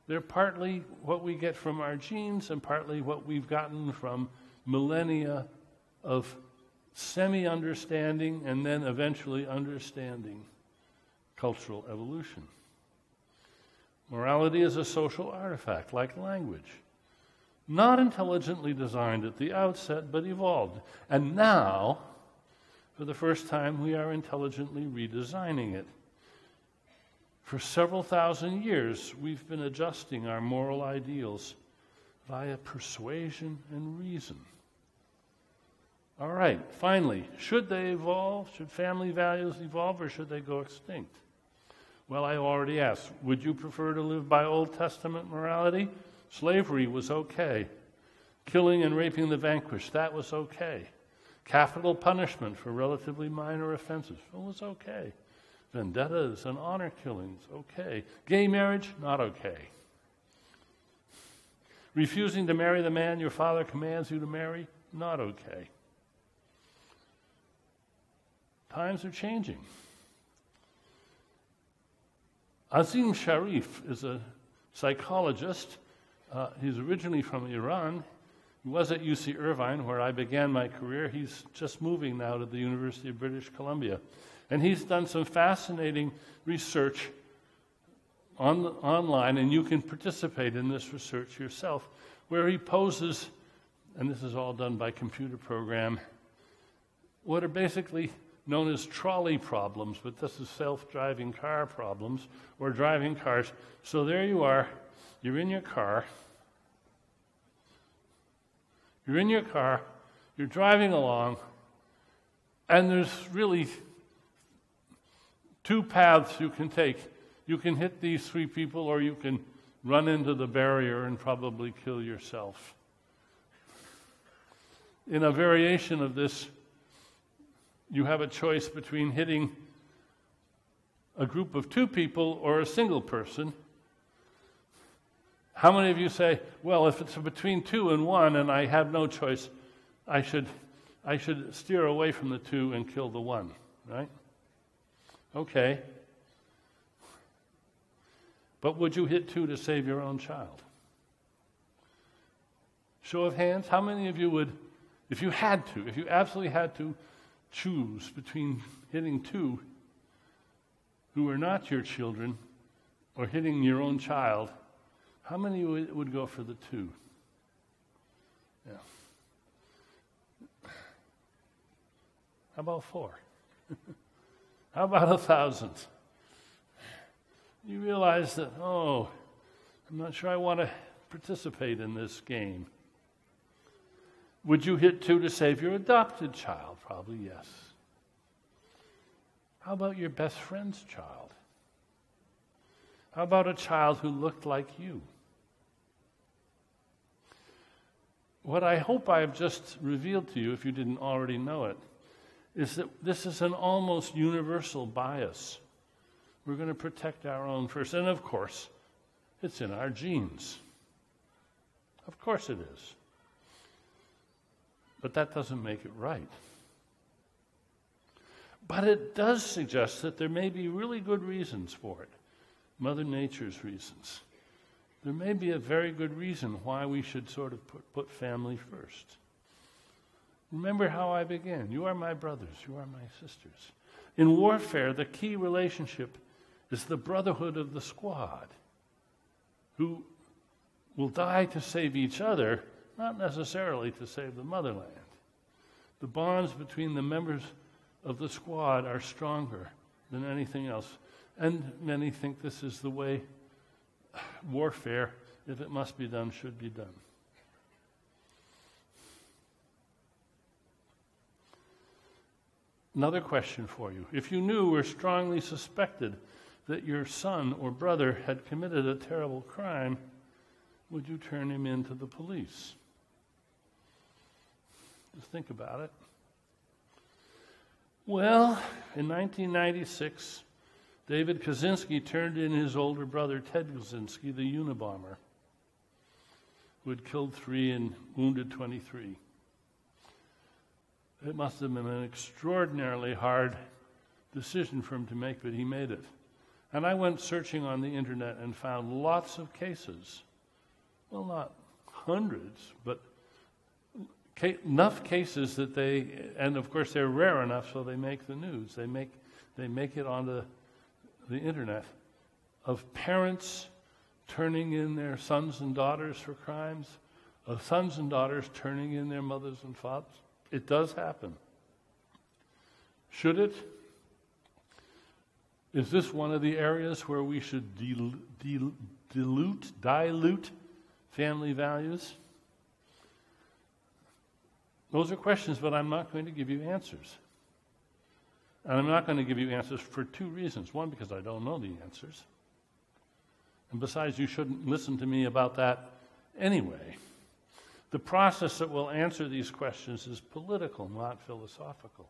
They're partly what we get from our genes and partly what we've gotten from millennia of semi-understanding and then eventually understanding cultural evolution. Morality is a social artifact, like language. Not intelligently designed at the outset, but evolved. And now, for the first time, we are intelligently redesigning it. For several thousand years, we've been adjusting our moral ideals via persuasion and reason. All right, finally, should they evolve? Should family values evolve, or should they go extinct? Well, I already asked, would you prefer to live by Old Testament morality? Slavery was okay. Killing and raping the vanquished, that was okay. Capital punishment for relatively minor offenses, it was okay. Vendettas and honor killings, okay. Gay marriage, not okay. Refusing to marry the man your father commands you to marry, not okay. Times are changing. Azim Sharif is a psychologist. He's originally from Iran. He was at UC Irvine, where I began my career. He's just moving now to the University of British Columbia. And he's done some fascinating research online, and you can participate in this research yourself, where he poses, and this is all done by computer program, what are basically known as trolley problems, but this is self-driving car problems, or driving cars. So there you are, you're in your car, you're driving along, and there's really two paths you can take. You can hit these three people, or you can run into the barrier and probably kill yourself. In a variation of this, you have a choice between hitting a group of two people or a single person. How many of you say, well, if it's between 2 and 1 and I have no choice, I should steer away from the 2 and kill the 1, right? Okay. But would you hit 2 to save your own child? Show of hands, how many of you would, if you absolutely had to choose between hitting 2 who are not your children or hitting your own child, how many would go for the 2? Yeah. How about 4? How about 1,000? You realize that, I'm not sure I want to participate in this game. Would you hit 2 to save your adopted child? Probably yes. How about your best friend's child? How about a child who looked like you? What I hope I have just revealed to you, if you didn't already know it, is that this is an almost universal bias. We're going to protect our own first. And of course, it's in our genes. Of course it is. But that doesn't make it right. But it does suggest that there may be really good reasons for it. Mother Nature's reasons. There may be a very good reason why we should sort of put family first. Remember how I began. You are my brothers. You are my sisters. In warfare, the key relationship is the brotherhood of the squad, who will die to save each other, not necessarily to save the motherland. The bonds between the members of the squad are stronger than anything else. And many think this is the way warfare, if it must be done, should be done. Another question for you. If you knew or strongly suspected that your son or brother had committed a terrible crime, would you turn him in to the police? Just think about it. Well, in 1996, David Kaczynski turned in his older brother, Ted Kaczynski, the Unabomber, who had killed 3 and wounded 23. It must have been an extraordinarily hard decision for him to make, but he made it. And I went searching on the internet and found lots of cases. Well, not hundreds, but enough cases that and of course they're rare enough so they make the news. They make it onto the internet, of parents turning in their sons and daughters for crimes, of sons and daughters turning in their mothers and fathers. It does happen. Should it? Is this one of the areas where we should dilute family values? Those are questions, but I'm not going to give you answers. And I'm not going to give you answers for 2 reasons. One, because I don't know the answers. And besides, you shouldn't listen to me about that anyway. The process that will answer these questions is political, not philosophical.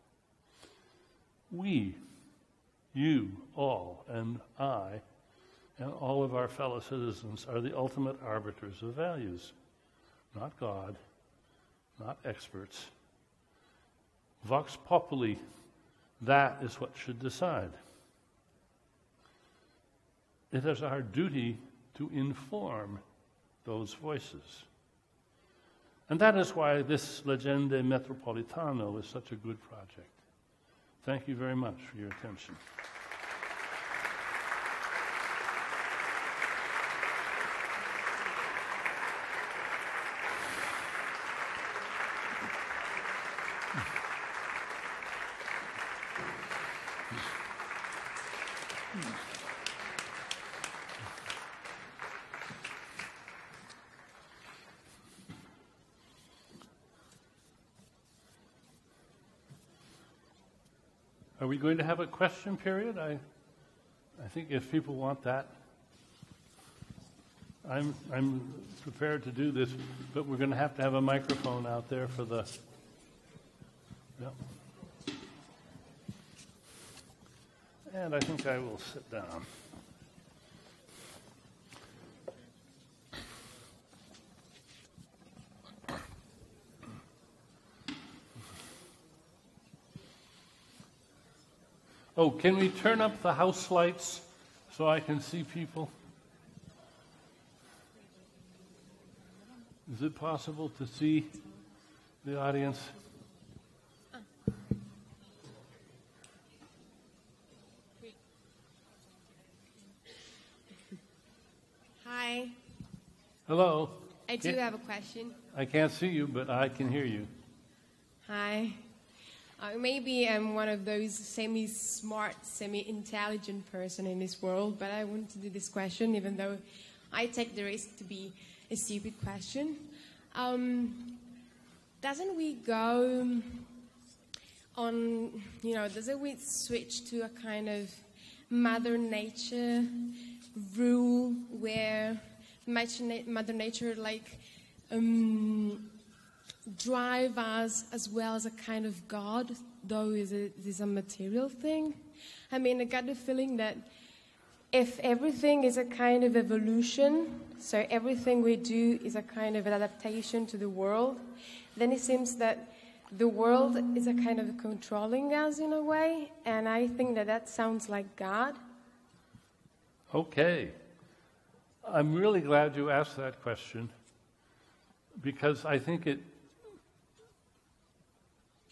We, you, all, and I, and all of our fellow citizens are the ultimate arbiters of values. Not God, not experts. Vox populi, that is what should decide. It is our duty to inform those voices. And that is why this Legende Metropolitano is such a good project. Thank you very much for your attention. Are we going to have a question period? I think if people want that, I'm prepared to do this, but we're going to have a microphone out there for the... Yep. And I think I will sit down. Oh, can we turn up the house lights so I can see people? Is it possible to see the audience? Hi. Hello. I do have a question. I can't see you, but I can hear you. Hi. Maybe I'm one of those semi-smart, semi-intelligent person in this world, but I want to do this question, even though I take the risk to be a stupid question. Doesn't we go on, doesn't we switch to a kind of Mother Nature rule where Mother Nature, drive us as well as a kind of God, though it is a material thing? I mean, I got the feeling that if everything is a kind of evolution, so everything we do is a kind of an adaptation to the world, then it seems that the world is a kind of controlling us in a way, and I think that sounds like God. Okay. I'm really glad you asked that question, because I think it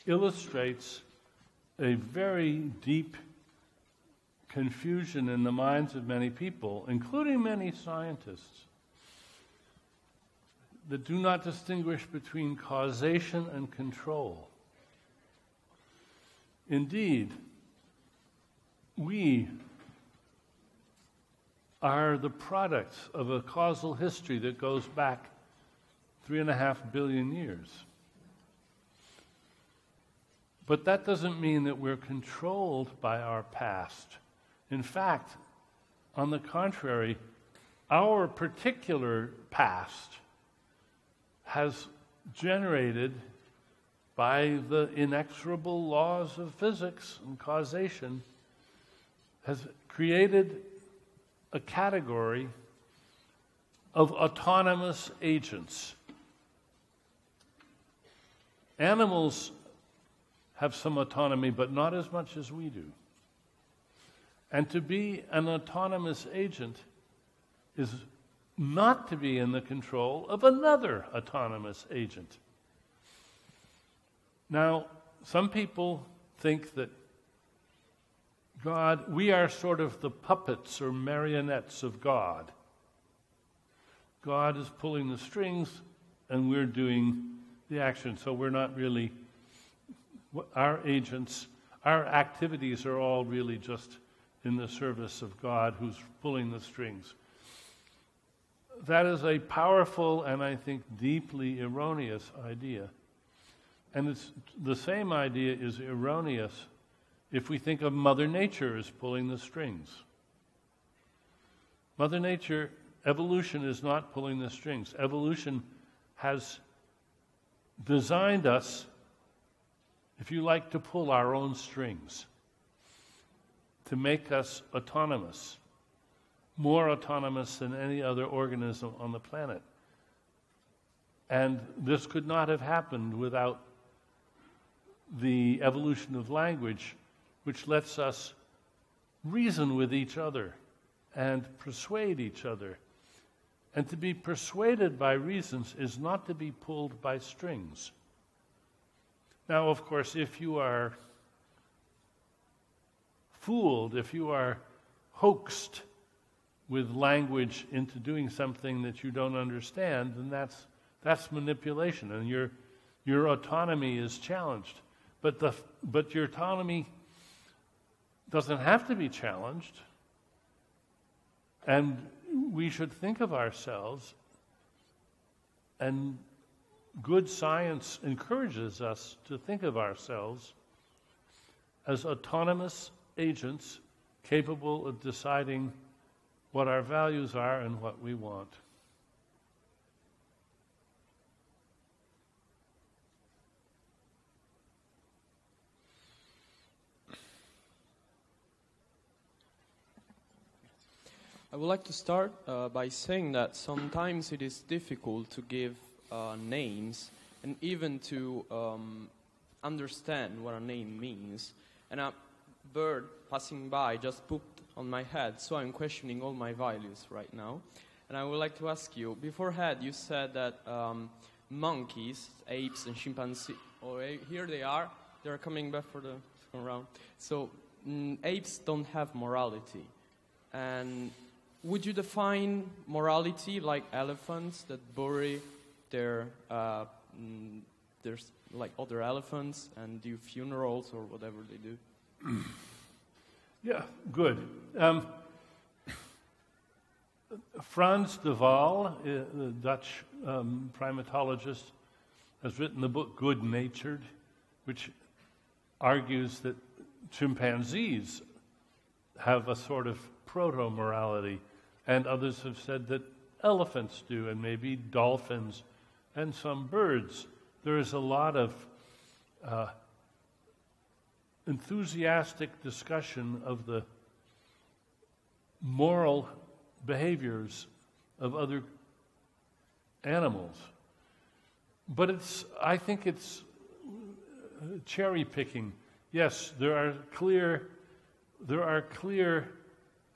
illustrates a very deep confusion in the minds of many people, including many scientists, that do not distinguish between causation and control. Indeed, we are the products of a causal history that goes back 3.5 billion years. But that doesn't mean that we're controlled by our past. In fact, on the contrary, our particular past has generated, by the inexorable laws of physics and causation, has created a category of autonomous agents. Animals have some autonomy, but not as much as we do. And to be an autonomous agent is not to be in the control of another autonomous agent. Now, some people think that God, we are sort of the puppets or marionettes of God. God is pulling the strings and we're doing the action, so we're not really our agents. Our activities are all really just in the service of God who's pulling the strings. That is a powerful and I think deeply erroneous idea. And it's the same idea is erroneous if we think of Mother Nature as pulling the strings. Mother Nature, evolution is not pulling the strings. Evolution has designed us, if you like, to pull our own strings, to make us autonomous, more autonomous than any other organism on the planet. And this could not have happened without the evolution of language, which lets us reason with each other and persuade each other. And to be persuaded by reasons is not to be pulled by strings. Now, of course, if you are fooled, if you are hoaxed with language into doing something that you don't understand, then that's manipulation, and your autonomy is challenged. But your autonomy doesn't have to be challenged, and we should think of ourselves, and good science encourages us to think of ourselves as autonomous agents capable of deciding what our values are and what we want. I would like to start by saying that sometimes it is difficult to give names and even to understand what a name means. And a bird passing by just pooped on my head, so I'm questioning all my values right now. And I would like to ask you, beforehand you said that monkeys, apes and chimpanzees, here they are coming back for the second round. So apes don't have morality. And would you define morality like elephants that bury their like other elephants and do funerals or whatever they do? Yeah, good. Frans de Waal, the Dutch primatologist, has written the book Good Natured, which argues that chimpanzees have a sort of proto-morality, and others have said that elephants do, and maybe dolphins, and some birds. There is a lot of enthusiastic discussion of the moral behaviors of other animals. But I think it's cherry picking. Yes, there are clear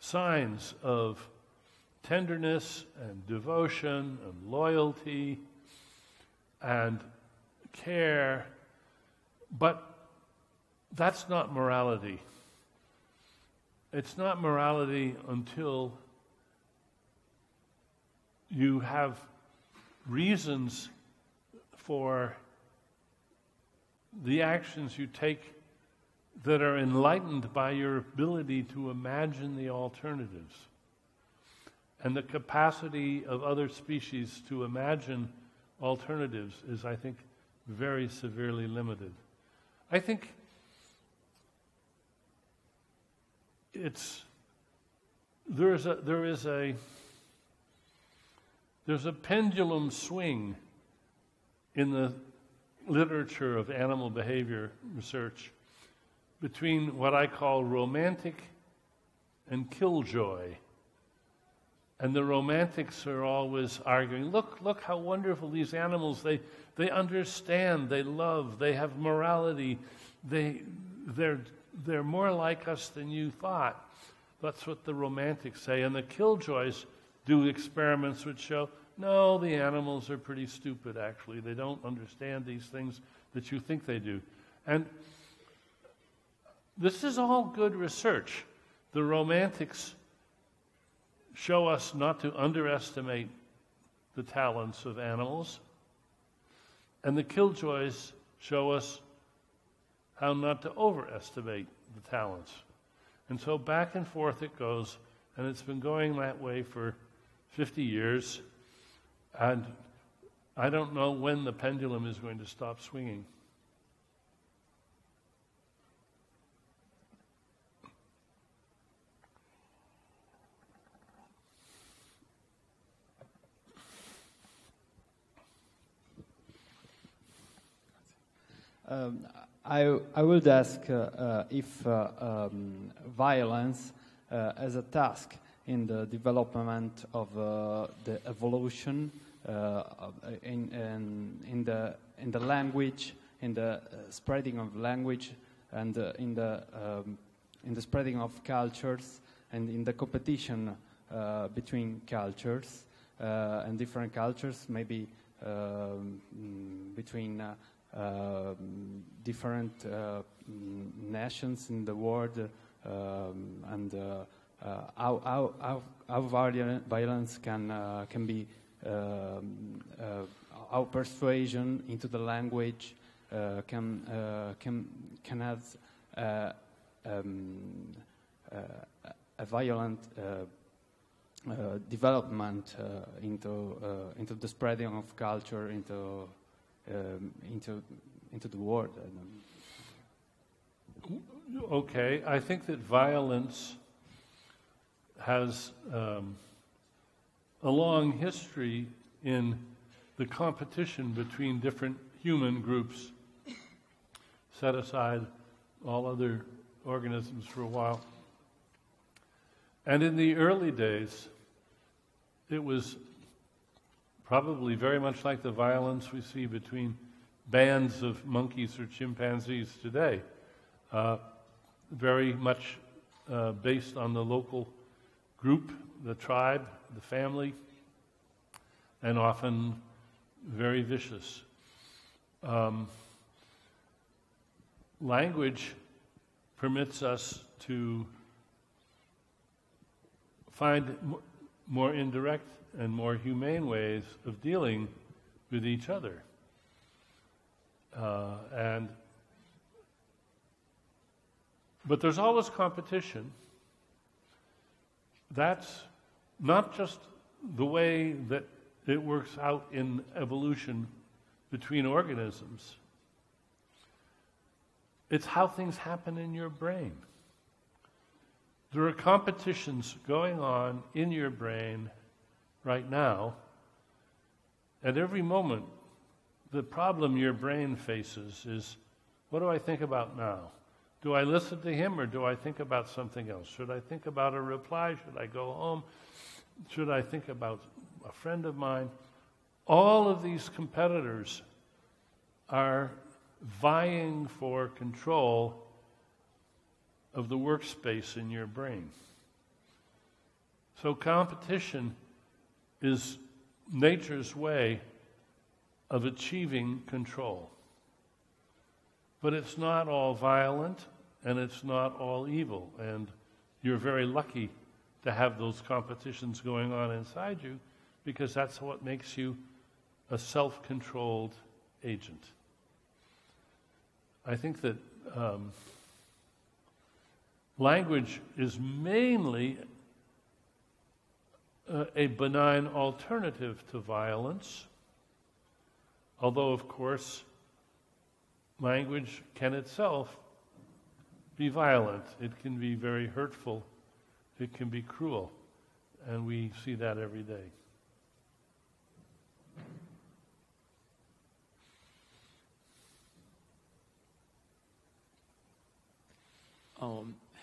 signs of tenderness and devotion and loyalty and care, but that's not morality. It's not morality until you have reasons for the actions you take that are enlightened by your ability to imagine the alternatives. And the capacity of other species to imagine alternatives is, I think, very severely limited. I think there is a there's a pendulum swing in the literature of animal behavior research between what I call romantic and killjoy. And the romantics are always arguing, look how wonderful these animals, they understand, they love, they have morality, they're more like us than you thought. That's what the romantics say. And the killjoys do experiments which show, no, the animals are pretty stupid, actually. They don't understand these things that you think they do. And this is all good research. The romantics show us not to underestimate the talents of animals, and the killjoys show us how not to overestimate the talents. And so back and forth it goes, and it's been going that way for 50 years, and I don't know when the pendulum is going to stop swinging. I would ask if violence as a task in the development of the evolution in the language, in the spreading of language, and in the spreading of cultures, and in the competition between cultures and different cultures, maybe between different nations in the world, and how violence can be, how persuasion into the language can have a violent development into the spreading of culture into the world. Okay, I think that violence has a long history in the competition between different human groups. Set aside all other organisms for a while. And in the early days, it was probably very much like the violence we see between bands of monkeys or chimpanzees today, very much based on the local group, the tribe, the family, and often very vicious. Language permits us to find more indirect and more humane ways of dealing with each other. But there's always competition. That's not just the way that it works out in evolution between organisms. It's how things happen in your brain. There are competitions going on in your brain right now. At every moment, the problem your brain faces is, what do I think about now? Do I listen to him or do I think about something else? Should I think about a reply? Should I go home? Should I think about a friend of mine? All of these competitors are vying for control of the workspace in your brain. So competition is nature's way of achieving control. But it's not all violent, and it's not all evil. And you're very lucky to have those competitions going on inside you, because that's what makes you a self-controlled agent. I think that language is mainly a benign alternative to violence, although, of course, language can itself be violent. It can be very hurtful. It can be cruel. And we see that every day.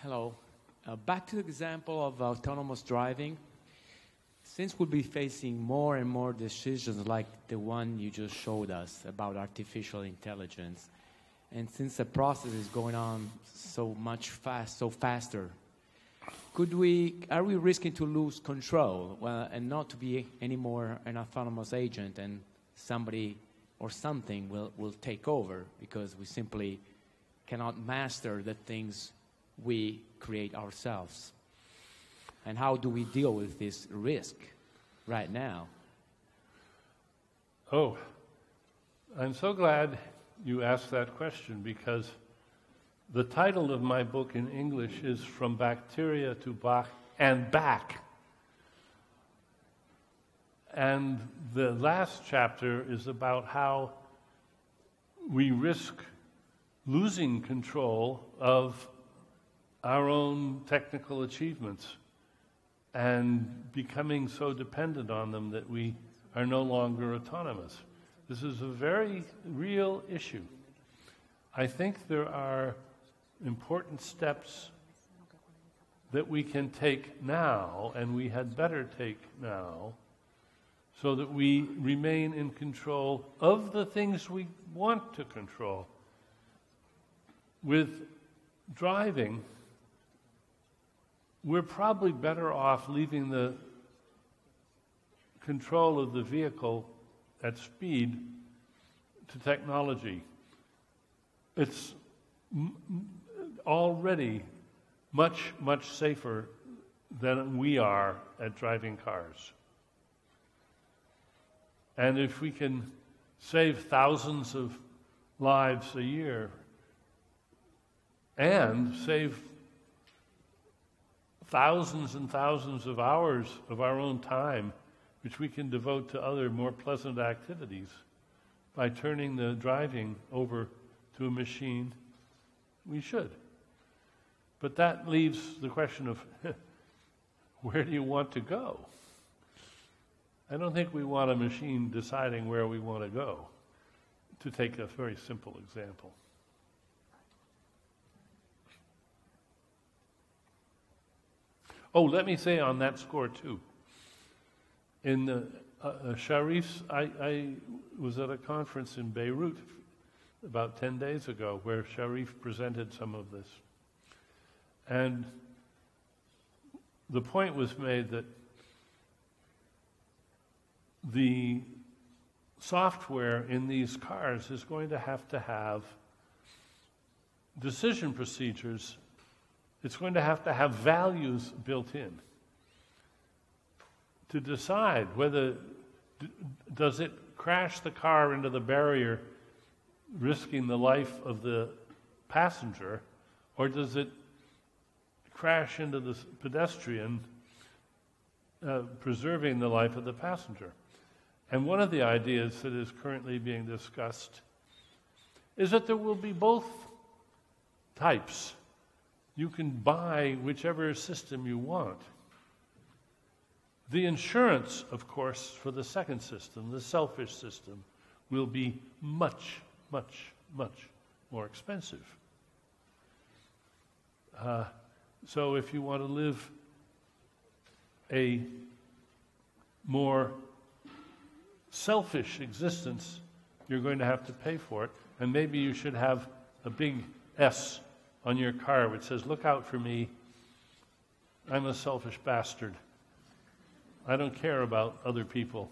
Hello. Back to the example of autonomous driving. Since we'll be facing more and more decisions like the one you just showed us about artificial intelligence, and since the process is going on so faster, are we risking to lose control and not to be anymore an autonomous agent, and somebody or something will take over because we simply cannot master the things we create ourselves? And how do we deal with this risk right now? Oh, I'm so glad you asked that question, because the title of my book in English is From Bacteria to Bach and Back. And the last chapter is about how we risk losing control of our own technical achievements and becoming so dependent on them that we are no longer autonomous. This is a very real issue. I think there are important steps that we can take now, and we had better take now, so that we remain in control of the things we want to control. With driving, we're probably better off leaving the control of the vehicle at speed to technology. It's already much, much safer than we are at driving cars. And if we can save thousands of lives a year and save thousands and thousands of hours of our own time, which we can devote to other more pleasant activities, by turning the driving over to a machine, we should. But that leaves the question of where do you want to go? I don't think we want a machine deciding where we want to go, to take a very simple example. Oh, let me say on that score too. In Sharif's, I was at a conference in Beirut about 10 days ago where Sharif presented some of this. And the point was made that the software in these cars is going to have decision procedures. It's going to have values built in to decide whether does it crash the car into the barrier, risking the life of the passenger, or does it crash into the pedestrian, preserving the life of the passenger. And one of the ideas that is currently being discussed is that there will be both types. You can buy whichever system you want. The insurance, of course, for the second system, the selfish system, will be much, much, much more expensive. So if you want to live a more selfish existence, you're going to have to pay for it. And maybe you should have a big S on your car which says, "Look out for me. I'm a selfish bastard. I don't care about other people."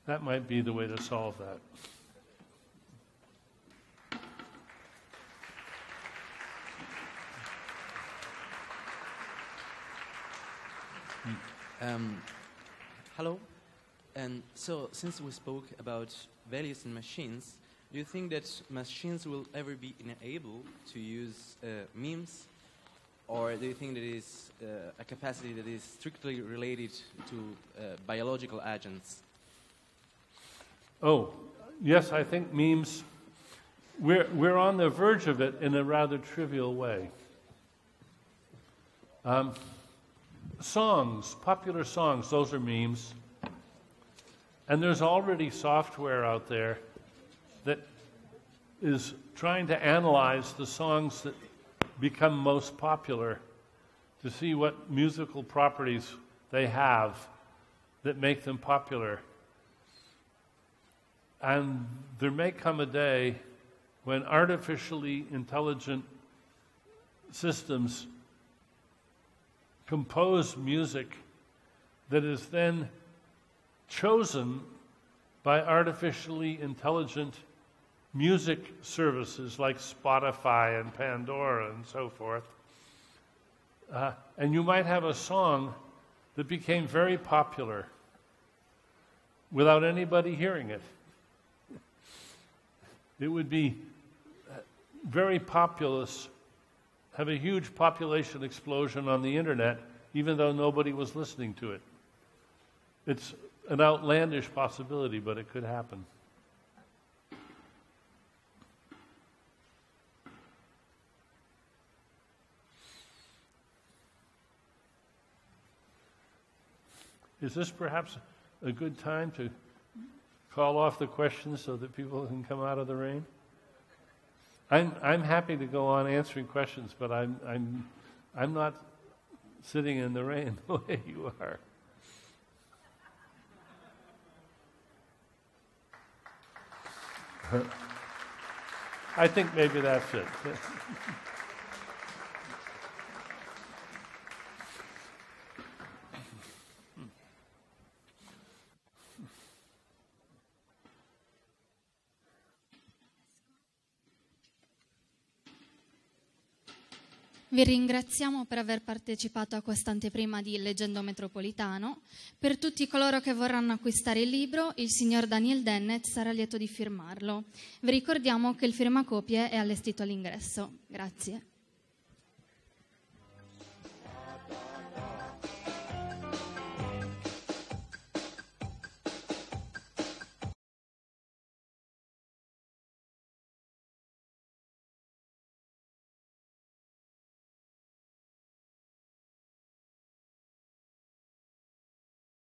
That might be the way to solve that. Hello. And so, since we spoke about values in machines, do you think that machines will ever be able to use memes? Or do you think that it is a capacity that is strictly related to biological agents? Oh, yes, I think memes, we're on the verge of it in a rather trivial way. Songs, popular songs, those are memes. And there's already software out there that is trying to analyze the songs that become most popular, to see what musical properties they have that make them popular. And there may come a day when artificially intelligent systems compose music that is then chosen by artificially intelligent music services like Spotify and Pandora and so forth. And you might have a song that became very popular without anybody hearing it. It would be very populous, have a huge population explosion on the internet, even though nobody was listening to it. It's an outlandish possibility, but it could happen. Is this perhaps a good time to call off the questions so that people can come out of the rain? I'm happy to go on answering questions, but I'm not sitting in the rain the way you are. I think maybe that's it. Vi ringraziamo per aver partecipato a questa anteprima di Leggendo Metropolitano. Per tutti coloro che vorranno acquistare il libro, il signor Daniel Dennett sarà lieto di firmarlo. Vi ricordiamo che il firmacopie è allestito all'ingresso. Grazie.